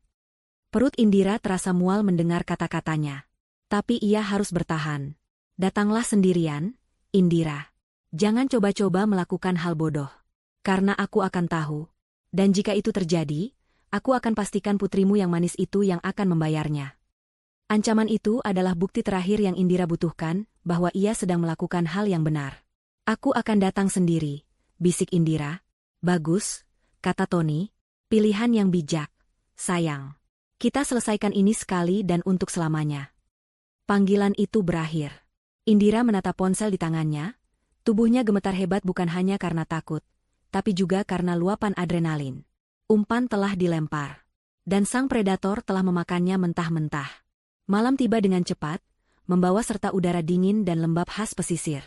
[SPEAKER 1] Perut Indira terasa mual mendengar kata-katanya. Tapi ia harus bertahan. Datanglah sendirian, Indira. Jangan coba-coba melakukan hal bodoh. Karena aku akan tahu. Dan jika itu terjadi, aku akan pastikan putrimu yang manis itu yang akan membayarnya. Ancaman itu adalah bukti terakhir yang Indira butuhkan, bahwa ia sedang melakukan hal yang benar. Aku akan datang sendiri, bisik Indira. Bagus, kata Tony. Pilihan yang bijak, sayang. Kita selesaikan ini sekali dan untuk selamanya. Panggilan itu berakhir. Indira menatap ponsel di tangannya. Tubuhnya gemetar hebat bukan hanya karena takut, tapi juga karena luapan adrenalin. Umpan telah dilempar. Dan sang predator telah memakannya mentah-mentah. Malam tiba dengan cepat, membawa serta udara dingin dan lembab khas pesisir.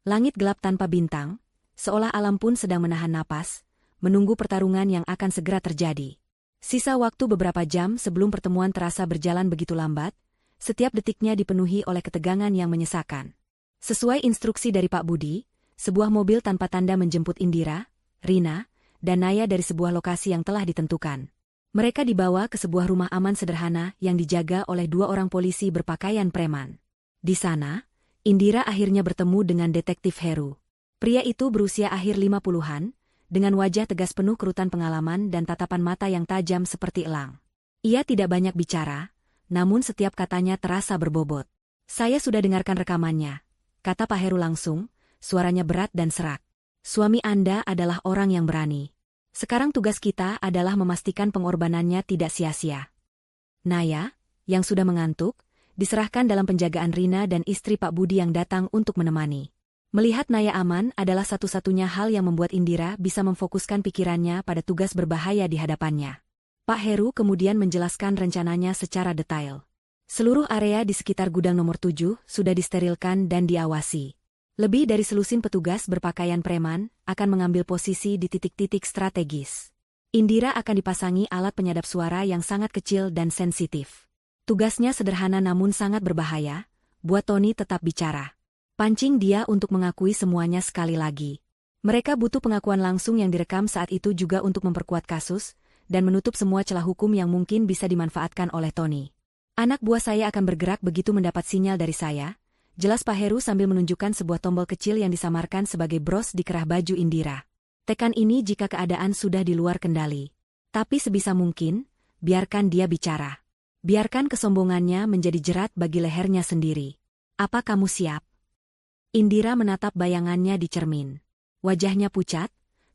[SPEAKER 1] Langit gelap tanpa bintang, seolah alam pun sedang menahan napas, menunggu pertarungan yang akan segera terjadi. Sisa waktu beberapa jam sebelum pertemuan terasa berjalan begitu lambat, setiap detiknya dipenuhi oleh ketegangan yang menyesakan. Sesuai instruksi dari Pak Budi, sebuah mobil tanpa tanda menjemput Indira, Rina, dan Naya dari sebuah lokasi yang telah ditentukan. Mereka dibawa ke sebuah rumah aman sederhana yang dijaga oleh 2 orang polisi berpakaian preman. Di sana, Indira akhirnya bertemu dengan detektif Heru. Pria itu berusia akhir 50-an, dengan wajah tegas penuh kerutan pengalaman dan tatapan mata yang tajam seperti elang. Ia tidak banyak bicara, namun setiap katanya terasa berbobot. Saya sudah dengarkan rekamannya, kata Pak Heru langsung, suaranya berat dan serak. Suami Anda adalah orang yang berani. Sekarang tugas kita adalah memastikan pengorbanannya tidak sia-sia. Naya, yang sudah mengantuk, diserahkan dalam penjagaan Rina dan istri Pak Budi yang datang untuk menemani. Melihat Naya aman adalah satu-satunya hal yang membuat Indira bisa memfokuskan pikirannya pada tugas berbahaya di hadapannya. Pak Heru kemudian menjelaskan rencananya secara detail. Seluruh area di sekitar gudang nomor 7 sudah disterilkan dan diawasi. Lebih dari selusin petugas berpakaian preman akan mengambil posisi di titik-titik strategis. Indira akan dipasangi alat penyadap suara yang sangat kecil dan sensitif. Tugasnya sederhana namun sangat berbahaya, buat Tony tetap bicara. Pancing dia untuk mengakui semuanya sekali lagi. Mereka butuh pengakuan langsung yang direkam saat itu juga untuk memperkuat kasus, dan menutup semua celah hukum yang mungkin bisa dimanfaatkan oleh Tony. Anak buah saya akan bergerak begitu mendapat sinyal dari saya, jelas Pak Heru sambil menunjukkan sebuah tombol kecil yang disamarkan sebagai bros di kerah baju Indira. Tekan ini jika keadaan sudah di luar kendali. Tapi sebisa mungkin, biarkan dia bicara. Biarkan kesombongannya menjadi jerat bagi lehernya sendiri. Apa kamu siap? Indira menatap bayangannya di cermin. Wajahnya pucat,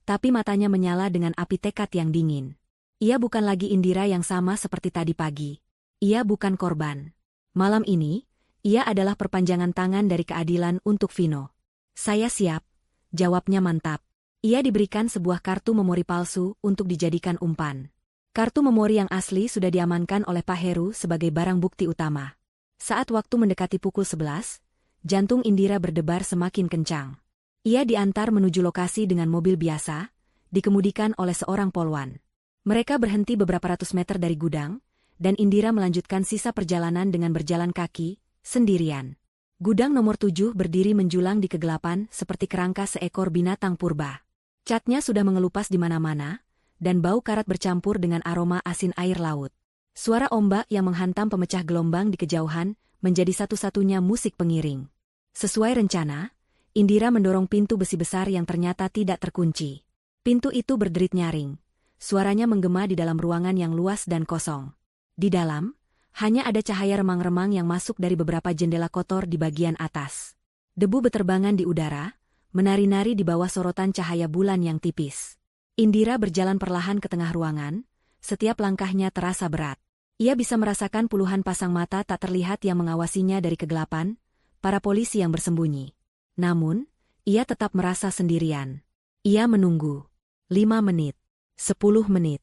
[SPEAKER 1] tapi matanya menyala dengan api tekad yang dingin. Ia bukan lagi Indira yang sama seperti tadi pagi. Ia bukan korban. Malam ini, ia adalah perpanjangan tangan dari keadilan untuk Vino. Saya siap, jawabnya mantap. Ia diberikan sebuah kartu memori palsu untuk dijadikan umpan. Kartu memori yang asli sudah diamankan oleh Pak Heru sebagai barang bukti utama. Saat waktu mendekati pukul 11, jantung Indira berdebar semakin kencang. Ia diantar menuju lokasi dengan mobil biasa, dikemudikan oleh seorang polwan. Mereka berhenti beberapa ratus meter dari gudang, dan Indira melanjutkan sisa perjalanan dengan berjalan kaki, sendirian. Gudang nomor 7 berdiri menjulang di kegelapan seperti kerangka seekor binatang purba. Catnya sudah mengelupas di mana-mana, dan bau karat bercampur dengan aroma asin air laut. Suara ombak yang menghantam pemecah gelombang di kejauhan menjadi satu-satunya musik pengiring. Sesuai rencana, Indira mendorong pintu besi besar yang ternyata tidak terkunci. Pintu itu berderit nyaring. Suaranya menggema di dalam ruangan yang luas dan kosong. Di dalam, hanya ada cahaya remang-remang yang masuk dari beberapa jendela kotor di bagian atas. Debu beterbangan di udara, menari-nari di bawah sorotan cahaya bulan yang tipis. Indira berjalan perlahan ke tengah ruangan, setiap langkahnya terasa berat. Ia bisa merasakan puluhan pasang mata tak terlihat yang mengawasinya dari kegelapan, para polisi yang bersembunyi. Namun, ia tetap merasa sendirian. Ia menunggu. 5 menit. 10 menit.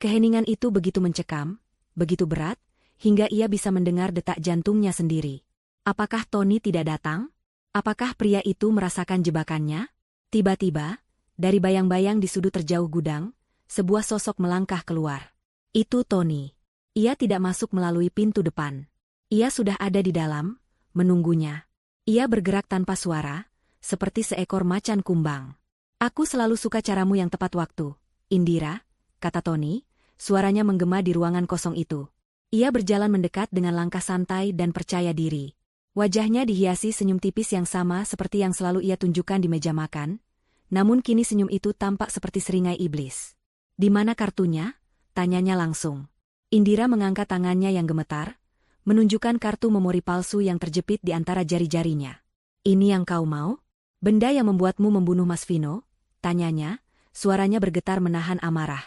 [SPEAKER 1] Keheningan itu begitu mencekam, begitu berat, hingga ia bisa mendengar detak jantungnya sendiri. Apakah Tony tidak datang? Apakah pria itu merasakan jebakannya? Tiba-tiba, dari bayang-bayang di sudut terjauh gudang, sebuah sosok melangkah keluar. Itu Tony. Ia tidak masuk melalui pintu depan. Ia sudah ada di dalam, menunggunya. Ia bergerak tanpa suara, seperti seekor macan kumbang. Aku selalu suka caramu yang tepat waktu, Indira, kata Tony, suaranya menggema di ruangan kosong itu. Ia berjalan mendekat dengan langkah santai dan percaya diri. Wajahnya dihiasi senyum tipis yang sama seperti yang selalu ia tunjukkan di meja makan, namun kini senyum itu tampak seperti seringai iblis. Di mana kartunya? Tanyanya langsung. Indira mengangkat tangannya yang gemetar, menunjukkan kartu memori palsu yang terjepit di antara jari-jarinya. Ini yang kau mau? Benda yang membuatmu membunuh Mas Vino? Tanyanya, suaranya bergetar menahan amarah.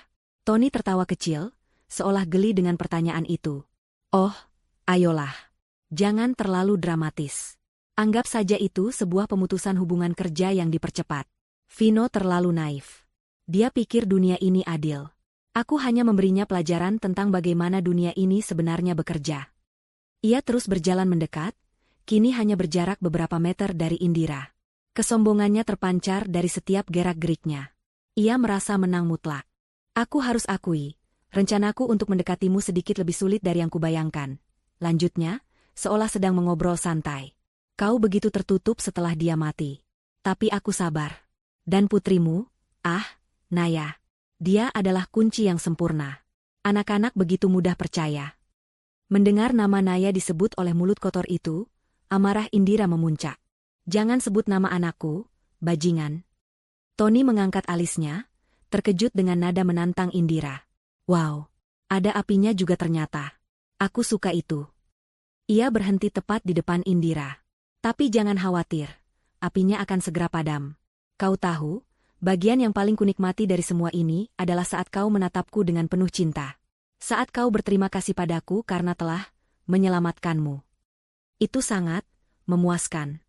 [SPEAKER 1] Tony tertawa kecil, seolah geli dengan pertanyaan itu. Oh, ayolah. Jangan terlalu dramatis. Anggap saja itu sebuah pemutusan hubungan kerja yang dipercepat. Vino terlalu naif. Dia pikir dunia ini adil. Aku hanya memberinya pelajaran tentang bagaimana dunia ini sebenarnya bekerja. Ia terus berjalan mendekat, kini hanya berjarak beberapa meter dari Indira. Kesombongannya terpancar dari setiap gerak-geriknya. Ia merasa menang mutlak. Aku harus akui, rencanaku untuk mendekatimu sedikit lebih sulit dari yang kubayangkan. Lanjutnya, seolah sedang mengobrol santai. Kau begitu tertutup setelah dia mati. Tapi aku sabar. Dan putrimu, Naya. Dia adalah kunci yang sempurna. Anak-anak begitu mudah percaya. Mendengar nama Naya disebut oleh mulut kotor itu, amarah Indira memuncak. Jangan sebut nama anakku, bajingan. Tony mengangkat alisnya, terkejut dengan nada menantang Indira. Wow, ada apinya juga ternyata. Aku suka itu. Ia berhenti tepat di depan Indira. Tapi jangan khawatir, apinya akan segera padam. Kau tahu, bagian yang paling kunikmati dari semua ini adalah saat kau menatapku dengan penuh cinta. Saat kau berterima kasih padaku karena telah menyelamatkanmu. Itu sangat memuaskan.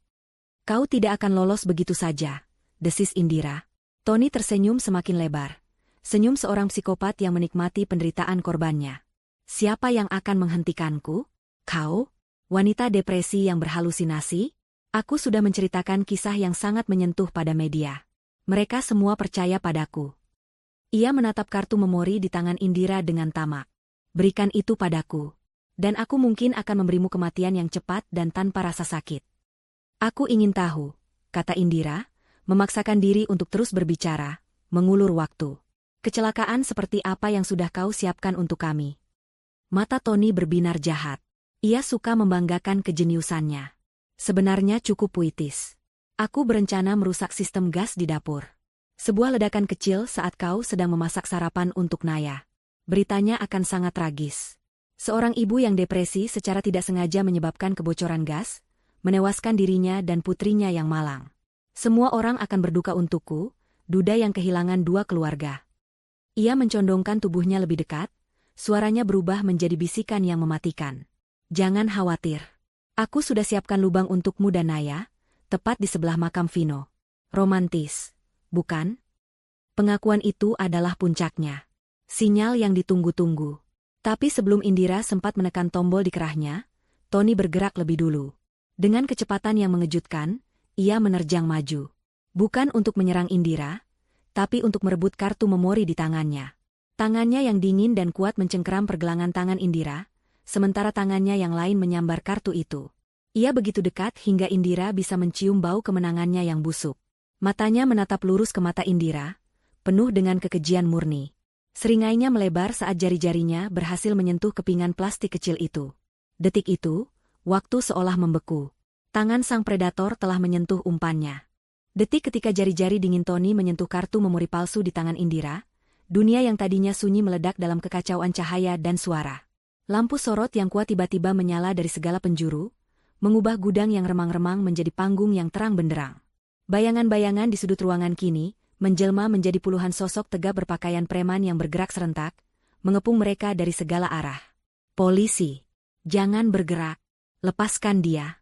[SPEAKER 1] Kau tidak akan lolos begitu saja, desis Indira. Tony tersenyum semakin lebar. Senyum seorang psikopat yang menikmati penderitaan korbannya. Siapa yang akan menghentikanku? Kau? Wanita depresi yang berhalusinasi? Aku sudah menceritakan kisah yang sangat menyentuh pada media. Mereka semua percaya padaku. Ia menatap kartu memori di tangan Indira dengan tamak. Berikan itu padaku. Dan aku mungkin akan memberimu kematian yang cepat dan tanpa rasa sakit. Aku ingin tahu, kata Indira, memaksakan diri untuk terus berbicara, mengulur waktu. Kecelakaan seperti apa yang sudah kau siapkan untuk kami? Mata Tony berbinar jahat. Ia suka membanggakan kejeniusannya. Sebenarnya cukup puitis. Aku berencana merusak sistem gas di dapur. Sebuah ledakan kecil saat kau sedang memasak sarapan untuk Naya. Beritanya akan sangat tragis. Seorang ibu yang depresi secara tidak sengaja menyebabkan kebocoran gas, menewaskan dirinya dan putrinya yang malang. Semua orang akan berduka untukku, duda yang kehilangan dua keluarga. Ia mencondongkan tubuhnya lebih dekat, suaranya berubah menjadi bisikan yang mematikan. Jangan khawatir. Aku sudah siapkan lubang untukmu dan Naya, tepat di sebelah makam Vino. Romantis, bukan? Pengakuan itu adalah puncaknya. Sinyal yang ditunggu-tunggu. Tapi sebelum Indira sempat menekan tombol di kerahnya, Tony bergerak lebih dulu. Dengan kecepatan yang mengejutkan, ia menerjang maju. Bukan untuk menyerang Indira, tapi untuk merebut kartu memori di tangannya. Tangannya yang dingin dan kuat mencengkeram pergelangan tangan Indira, sementara tangannya yang lain menyambar kartu itu. Ia begitu dekat hingga Indira bisa mencium bau kemenangannya yang busuk. Matanya menatap lurus ke mata Indira, penuh dengan kekejian murni. Seringainya melebar saat jari-jarinya berhasil menyentuh kepingan plastik kecil itu. Detik itu, waktu seolah membeku. Tangan sang predator telah menyentuh umpannya. Detik ketika jari-jari dingin Tony menyentuh kartu memori palsu di tangan Indira, dunia yang tadinya sunyi meledak dalam kekacauan cahaya dan suara. Lampu sorot yang kuat tiba-tiba menyala dari segala penjuru, mengubah gudang yang remang-remang menjadi panggung yang terang benderang. Bayangan-bayangan di sudut ruangan kini menjelma menjadi puluhan sosok tegap berpakaian preman yang bergerak serentak, mengepung mereka dari segala arah. Polisi! Jangan bergerak! Lepaskan dia!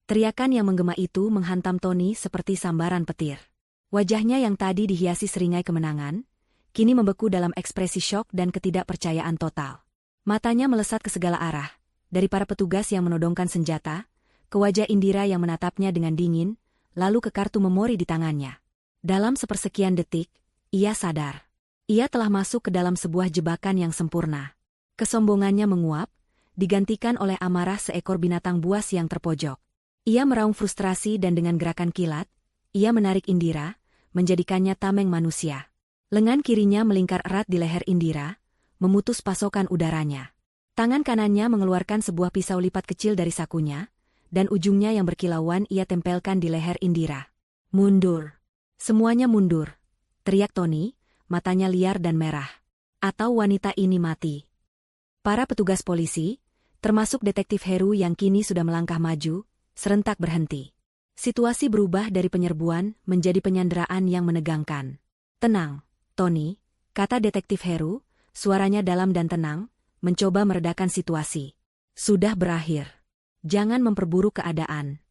[SPEAKER 1] Teriakan yang menggema itu menghantam Tony seperti sambaran petir. Wajahnya yang tadi dihiasi seringai kemenangan, kini membeku dalam ekspresi syok dan ketidakpercayaan total. Matanya melesat ke segala arah, dari para petugas yang menodongkan senjata, ke wajah Indira yang menatapnya dengan dingin, lalu ke kartu memori di tangannya. Dalam sepersekian detik, ia sadar. Ia telah masuk ke dalam sebuah jebakan yang sempurna. Kesombongannya menguap, digantikan oleh amarah seekor binatang buas yang terpojok. Ia meraung frustrasi dan dengan gerakan kilat, ia menarik Indira, menjadikannya tameng manusia. Lengan kirinya melingkar erat di leher Indira, memutus pasokan udaranya. Tangan kanannya mengeluarkan sebuah pisau lipat kecil dari sakunya, dan ujungnya yang berkilauan ia tempelkan di leher Indira. Mundur! Semuanya mundur! Teriak Tony, matanya liar dan merah. Atau wanita ini mati. Para petugas polisi, termasuk detektif Heru yang kini sudah melangkah maju, serentak berhenti. Situasi berubah dari penyerbuan menjadi penyanderaan yang menegangkan. Tenang, Tony, kata detektif Heru, suaranya dalam dan tenang, mencoba meredakan situasi. Sudah berakhir. Jangan memperburuk keadaan.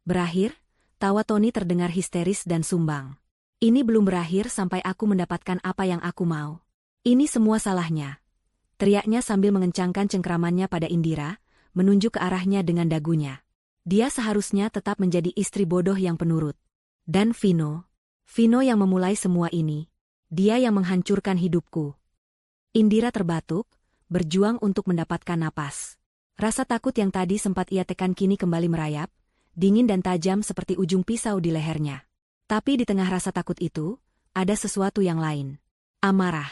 [SPEAKER 1] Berakhir? Tawa Tony terdengar histeris dan sumbang. Ini belum berakhir sampai aku mendapatkan apa yang aku mau. Ini semua salahnya. Teriaknya sambil mengencangkan cengkeramannya pada Indira, menunjuk ke arahnya dengan dagunya. Dia seharusnya tetap menjadi istri bodoh yang penurut. Dan Vino yang memulai semua ini. Dia yang menghancurkan hidupku. Indira terbatuk, berjuang untuk mendapatkan napas. Rasa takut yang tadi sempat ia tekan kini kembali merayap, dingin dan tajam seperti ujung pisau di lehernya. Tapi di tengah rasa takut itu, ada sesuatu yang lain. Amarah.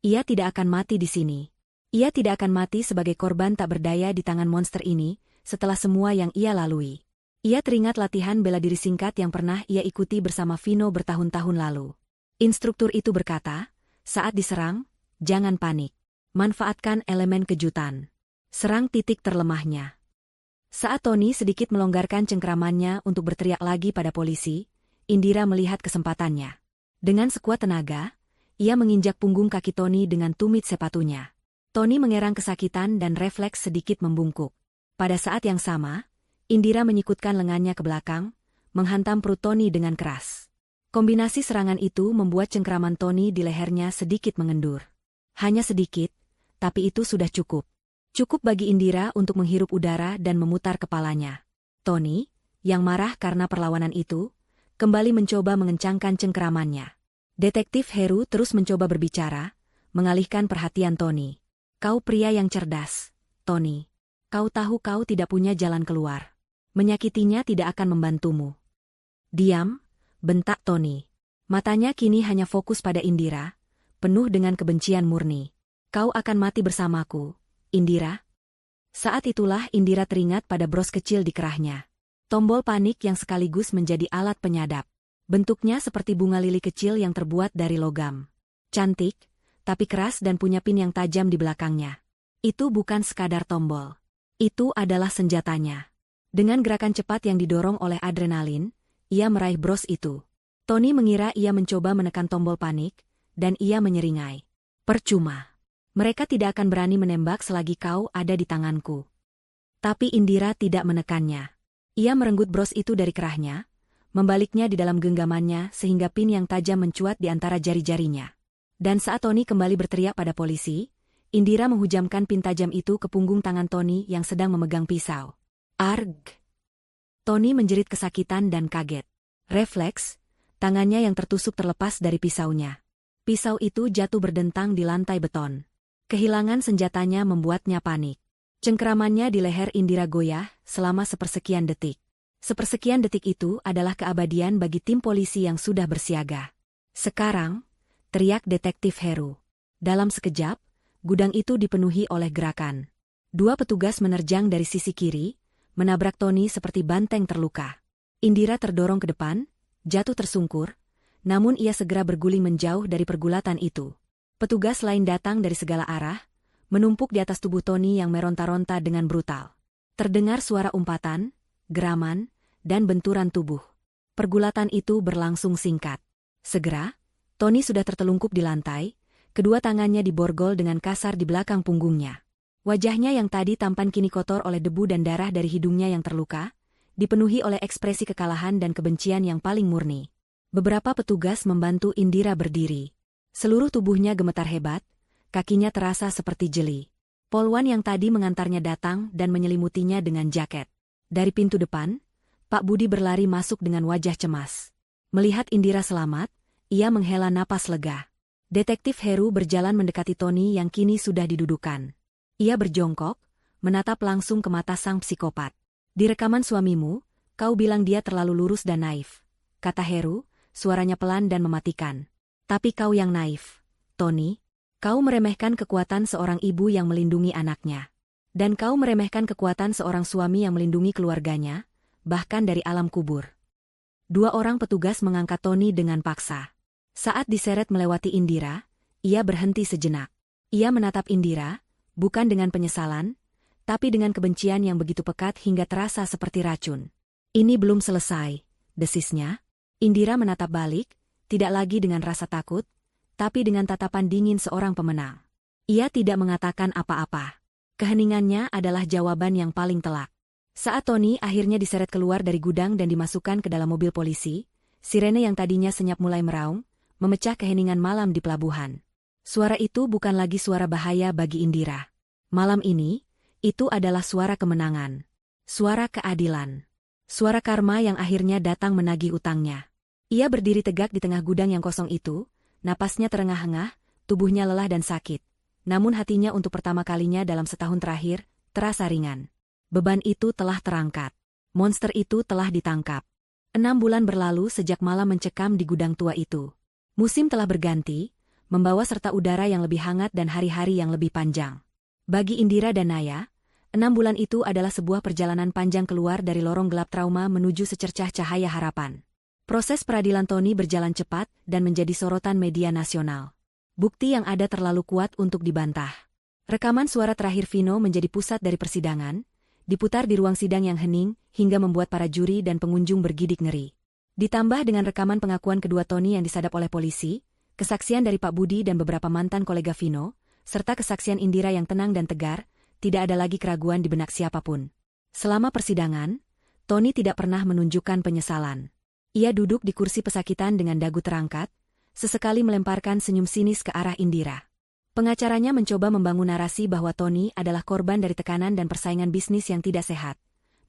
[SPEAKER 1] Ia tidak akan mati di sini. Ia tidak akan mati sebagai korban tak berdaya di tangan monster ini, setelah semua yang ia lalui. Ia teringat latihan bela diri singkat yang pernah ia ikuti bersama Vino bertahun-tahun lalu. Instruktur itu berkata, saat diserang, jangan panik. Manfaatkan elemen kejutan. Serang titik terlemahnya. Saat Tony sedikit melonggarkan cengkeramannya untuk berteriak lagi pada polisi, Indira melihat kesempatannya. Dengan sekuat tenaga, ia menginjak punggung kaki Tony dengan tumit sepatunya. Tony mengerang kesakitan dan refleks sedikit membungkuk. Pada saat yang sama, Indira menyikutkan lengannya ke belakang, menghantam perut Tony dengan keras. Kombinasi serangan itu membuat cengkeraman Tony di lehernya sedikit mengendur. Hanya sedikit, tapi itu sudah cukup. Cukup bagi Indira untuk menghirup udara dan memutar kepalanya. Tony, yang marah karena perlawanan itu, kembali mencoba mengencangkan cengkeramannya. Detektif Heru terus mencoba berbicara, mengalihkan perhatian Tony. Kau pria yang cerdas, Tony. Kau tahu kau tidak punya jalan keluar. Menyakitinya tidak akan membantumu. Diam, bentak Tony. Matanya kini hanya fokus pada Indira, penuh dengan kebencian murni. Kau akan mati bersamaku, Indira. Saat itulah Indira teringat pada bros kecil di kerahnya. Tombol panik yang sekaligus menjadi alat penyadap. Bentuknya seperti bunga lili kecil yang terbuat dari logam. Cantik, tapi keras dan punya pin yang tajam di belakangnya. Itu bukan sekadar tombol. Itu adalah senjatanya. Dengan gerakan cepat yang didorong oleh adrenalin, ia meraih bros itu. Tony mengira ia mencoba menekan tombol panik, dan ia menyeringai. Percuma. Mereka tidak akan berani menembak selagi kau ada di tanganku. Tapi Indira tidak menekannya. Ia merenggut bros itu dari kerahnya, membaliknya di dalam genggamannya sehingga pin yang tajam mencuat di antara jari-jarinya. Dan saat Tony kembali berteriak pada polisi, Indira menghujamkan pin tajam itu ke punggung tangan Tony yang sedang memegang pisau. Arg! Tony menjerit kesakitan dan kaget. Refleks, tangannya yang tertusuk terlepas dari pisaunya. Pisau itu jatuh berdentang di lantai beton. Kehilangan senjatanya membuatnya panik. Cengkeramannya di leher Indira goyah selama sepersekian detik. Sepersekian detik itu adalah keabadian bagi tim polisi yang sudah bersiaga. Sekarang, teriak detektif Heru. Dalam sekejap, gudang itu dipenuhi oleh gerakan. Dua petugas menerjang dari sisi kiri, menabrak Tony seperti banteng terluka. Indira terdorong ke depan, jatuh tersungkur, namun ia segera berguling menjauh dari pergulatan itu. Petugas lain datang dari segala arah, menumpuk di atas tubuh Tony yang meronta-ronta dengan brutal. Terdengar suara umpatan, geraman, dan benturan tubuh. Pergulatan itu berlangsung singkat. Segera, Tony sudah tertelungkup di lantai, kedua tangannya diborgol dengan kasar di belakang punggungnya. Wajahnya yang tadi tampan kini kotor oleh debu dan darah dari hidungnya yang terluka, dipenuhi oleh ekspresi kekalahan dan kebencian yang paling murni. Beberapa petugas membantu Indira berdiri. Seluruh tubuhnya gemetar hebat, kakinya terasa seperti jeli. Polwan yang tadi mengantarnya datang dan menyelimutinya dengan jaket. Dari pintu depan, Pak Budi berlari masuk dengan wajah cemas. Melihat Indira selamat, ia menghela napas lega. Detektif Heru berjalan mendekati Tony yang kini sudah didudukan. Ia berjongkok, menatap langsung ke mata sang psikopat. Di rekaman suamimu, kau bilang dia terlalu lurus dan naif, kata Heru, suaranya pelan dan mematikan. Tapi kau yang naif, Tony. Kau meremehkan kekuatan seorang ibu yang melindungi anaknya. Dan kau meremehkan kekuatan seorang suami yang melindungi keluarganya, bahkan dari alam kubur. Dua orang petugas mengangkat Tony dengan paksa. Saat diseret melewati Indira, ia berhenti sejenak. Ia menatap Indira, bukan dengan penyesalan, tapi dengan kebencian yang begitu pekat hingga terasa seperti racun. Ini belum selesai, desisnya. Indira menatap balik, tidak lagi dengan rasa takut, tapi dengan tatapan dingin seorang pemenang. Ia tidak mengatakan apa-apa. Keheningannya adalah jawaban yang paling telak. Saat Tony akhirnya diseret keluar dari gudang dan dimasukkan ke dalam mobil polisi, sirene yang tadinya senyap mulai meraung, memecah keheningan malam di pelabuhan. Suara itu bukan lagi suara bahaya bagi Indira. Malam ini, itu adalah suara kemenangan. Suara keadilan. Suara karma yang akhirnya datang menagih utangnya. Ia berdiri tegak di tengah gudang yang kosong itu, napasnya terengah-engah, tubuhnya lelah dan sakit. Namun hatinya untuk pertama kalinya dalam setahun terakhir, terasa ringan. Beban itu telah terangkat. Monster itu telah ditangkap. 6 bulan berlalu sejak malam mencekam di gudang tua itu. Musim telah berganti, membawa serta udara yang lebih hangat dan hari-hari yang lebih panjang. Bagi Indira dan Naya, 6 bulan itu adalah sebuah perjalanan panjang keluar dari lorong gelap trauma menuju secercah cahaya harapan. Proses peradilan Tony berjalan cepat dan menjadi sorotan media nasional. Bukti yang ada terlalu kuat untuk dibantah. Rekaman suara terakhir Vino menjadi pusat dari persidangan, diputar di ruang sidang yang hening hingga membuat para juri dan pengunjung bergidik ngeri. Ditambah dengan rekaman pengakuan kedua Tony yang disadap oleh polisi, kesaksian dari Pak Budi dan beberapa mantan kolega Vino, serta kesaksian Indira yang tenang dan tegar, tidak ada lagi keraguan di benak siapapun. Selama persidangan, Tony tidak pernah menunjukkan penyesalan. Ia duduk di kursi pesakitan dengan dagu terangkat, sesekali melemparkan senyum sinis ke arah Indira. Pengacaranya mencoba membangun narasi bahwa Tony adalah korban dari tekanan dan persaingan bisnis yang tidak sehat.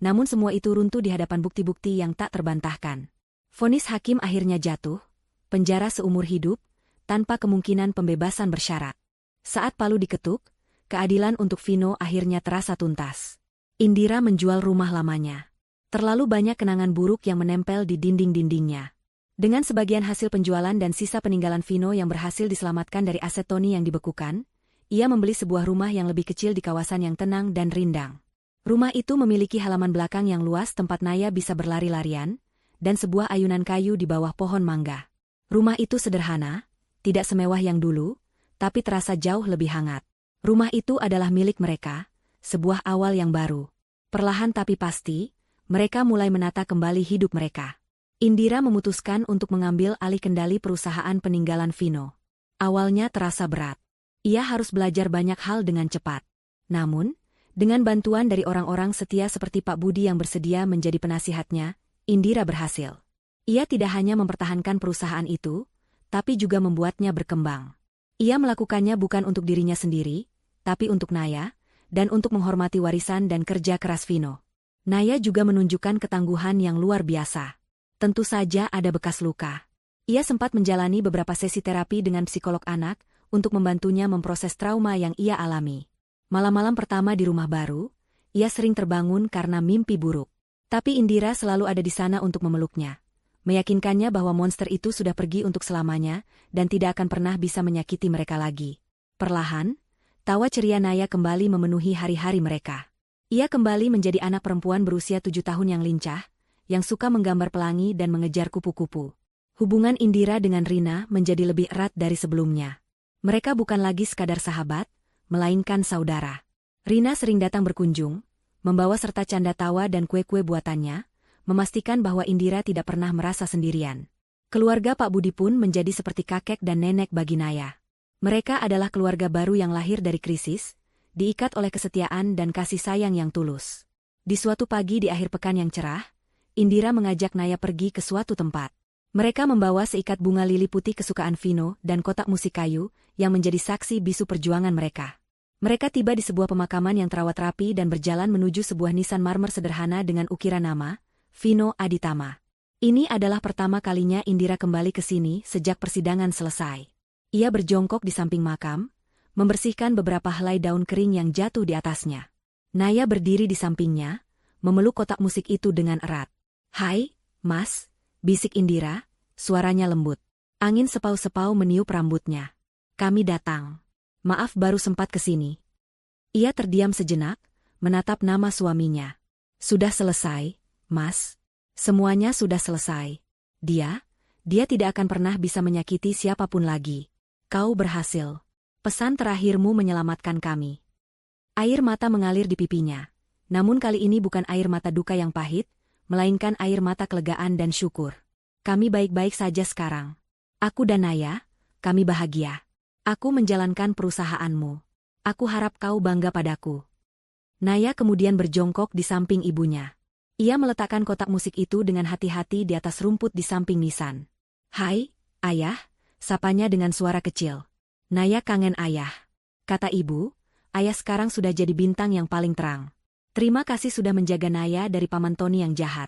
[SPEAKER 1] Namun semua itu runtuh di hadapan bukti-bukti yang tak terbantahkan. Vonis hakim akhirnya jatuh. penjara seumur hidup, tanpa kemungkinan pembebasan bersyarat. Saat palu diketuk, keadilan untuk Vino akhirnya terasa tuntas. Indira menjual rumah lamanya. Terlalu banyak kenangan buruk yang menempel di dinding-dindingnya. Dengan sebagian hasil penjualan dan sisa peninggalan Vino yang berhasil diselamatkan dari aset Tony yang dibekukan, ia membeli sebuah rumah yang lebih kecil di kawasan yang tenang dan rindang. Rumah itu memiliki halaman belakang yang luas tempat Naya bisa berlari-larian, dan sebuah ayunan kayu di bawah pohon mangga. Rumah itu sederhana, tidak semewah yang dulu, tapi terasa jauh lebih hangat. Rumah itu adalah milik mereka, sebuah awal yang baru. Perlahan tapi pasti, mereka mulai menata kembali hidup mereka. Indira memutuskan untuk mengambil alih kendali perusahaan peninggalan Vino. Awalnya terasa berat. Ia harus belajar banyak hal dengan cepat. Namun, dengan bantuan dari orang-orang setia seperti Pak Budi yang bersedia menjadi penasihatnya, Indira berhasil. Ia tidak hanya mempertahankan perusahaan itu, tapi juga membuatnya berkembang. Ia melakukannya bukan untuk dirinya sendiri, tapi untuk Naya, dan untuk menghormati warisan dan kerja keras Vino. Naya juga menunjukkan ketangguhan yang luar biasa. Tentu saja ada bekas luka. Ia sempat menjalani beberapa sesi terapi dengan psikolog anak, untuk membantunya memproses trauma yang ia alami. Malam-malam pertama di rumah baru, ia sering terbangun karena mimpi buruk. Tapi Indira selalu ada di sana untuk memeluknya, meyakinkannya bahwa monster itu sudah pergi untuk selamanya dan tidak akan pernah bisa menyakiti mereka lagi. Perlahan, tawa ceria Naya kembali memenuhi hari-hari mereka. Ia kembali menjadi anak perempuan berusia 7 tahun yang lincah, yang suka menggambar pelangi dan mengejar kupu-kupu. Hubungan Indira dengan Rina menjadi lebih erat dari sebelumnya. Mereka bukan lagi sekadar sahabat, melainkan saudara. Rina sering datang berkunjung, membawa serta canda tawa dan kue-kue buatannya, memastikan bahwa Indira tidak pernah merasa sendirian. Keluarga Pak Budi pun menjadi seperti kakek dan nenek bagi Naya. Mereka adalah keluarga baru yang lahir dari krisis, diikat oleh kesetiaan dan kasih sayang yang tulus. Di suatu pagi di akhir pekan yang cerah, Indira mengajak Naya pergi ke suatu tempat. Mereka membawa seikat bunga lili putih kesukaan Vino dan kotak musik kayu yang menjadi saksi bisu perjuangan mereka. Mereka tiba di sebuah pemakaman yang terawat rapi dan berjalan menuju sebuah nisan marmer sederhana dengan ukiran nama, Vino Aditama. Ini adalah pertama kalinya Indira kembali ke sini sejak persidangan selesai. Ia berjongkok di samping makam, membersihkan beberapa helai daun kering yang jatuh di atasnya. Naya berdiri di sampingnya, memeluk kotak musik itu dengan erat. "Hai, Mas," bisik Indira, suaranya lembut. Angin sepau-sepau meniup rambutnya. "Kami datang. Maaf baru sempat ke sini." Ia terdiam sejenak, menatap nama suaminya. "Sudah selesai, Mas. Semuanya sudah selesai. Dia tidak akan pernah bisa menyakiti siapapun lagi. Kau berhasil. Pesan terakhirmu menyelamatkan kami." Air mata mengalir di pipinya. Namun kali ini bukan air mata duka yang pahit, melainkan air mata kelegaan dan syukur. "Kami baik-baik saja sekarang. Aku dan Naya, kami bahagia. Aku menjalankan perusahaanmu. Aku harap kau bangga padaku." Naya kemudian berjongkok di samping ibunya. Ia meletakkan kotak musik itu dengan hati-hati di atas rumput di samping nisan. "Hai, Ayah," sapanya dengan suara kecil. "Naya kangen Ayah," kata ibu. "Ayah sekarang sudah jadi bintang yang paling terang. Terima kasih sudah menjaga Naya dari Paman Tony yang jahat."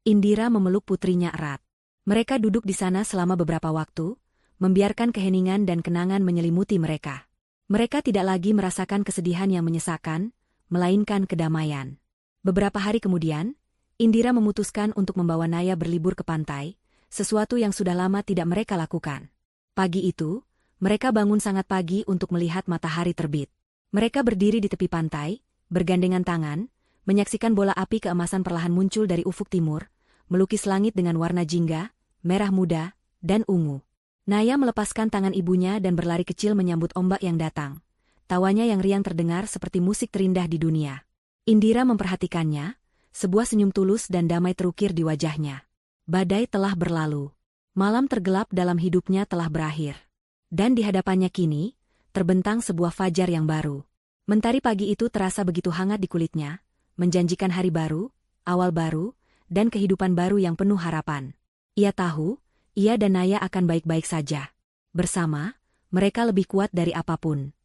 [SPEAKER 1] Indira memeluk putrinya erat. Mereka duduk di sana selama beberapa waktu, membiarkan keheningan dan kenangan menyelimuti mereka. Mereka tidak lagi merasakan kesedihan yang menyesakan, melainkan kedamaian. Beberapa hari kemudian, Indira memutuskan untuk membawa Naya berlibur ke pantai, sesuatu yang sudah lama tidak mereka lakukan. Pagi itu, mereka bangun sangat pagi untuk melihat matahari terbit. Mereka berdiri di tepi pantai, bergandengan tangan, menyaksikan bola api keemasan perlahan muncul dari ufuk timur, melukis langit dengan warna jingga, merah muda, dan ungu. Naya melepaskan tangan ibunya dan berlari kecil menyambut ombak yang datang. Tawanya yang riang terdengar seperti musik terindah di dunia. Indira memperhatikannya, sebuah senyum tulus dan damai terukir di wajahnya. Badai telah berlalu. Malam tergelap dalam hidupnya telah berakhir. Dan di hadapannya kini, terbentang sebuah fajar yang baru. Mentari pagi itu terasa begitu hangat di kulitnya, menjanjikan hari baru, awal baru, dan kehidupan baru yang penuh harapan. Ia tahu, ia dan Naya akan baik-baik saja. Bersama, mereka lebih kuat dari apapun.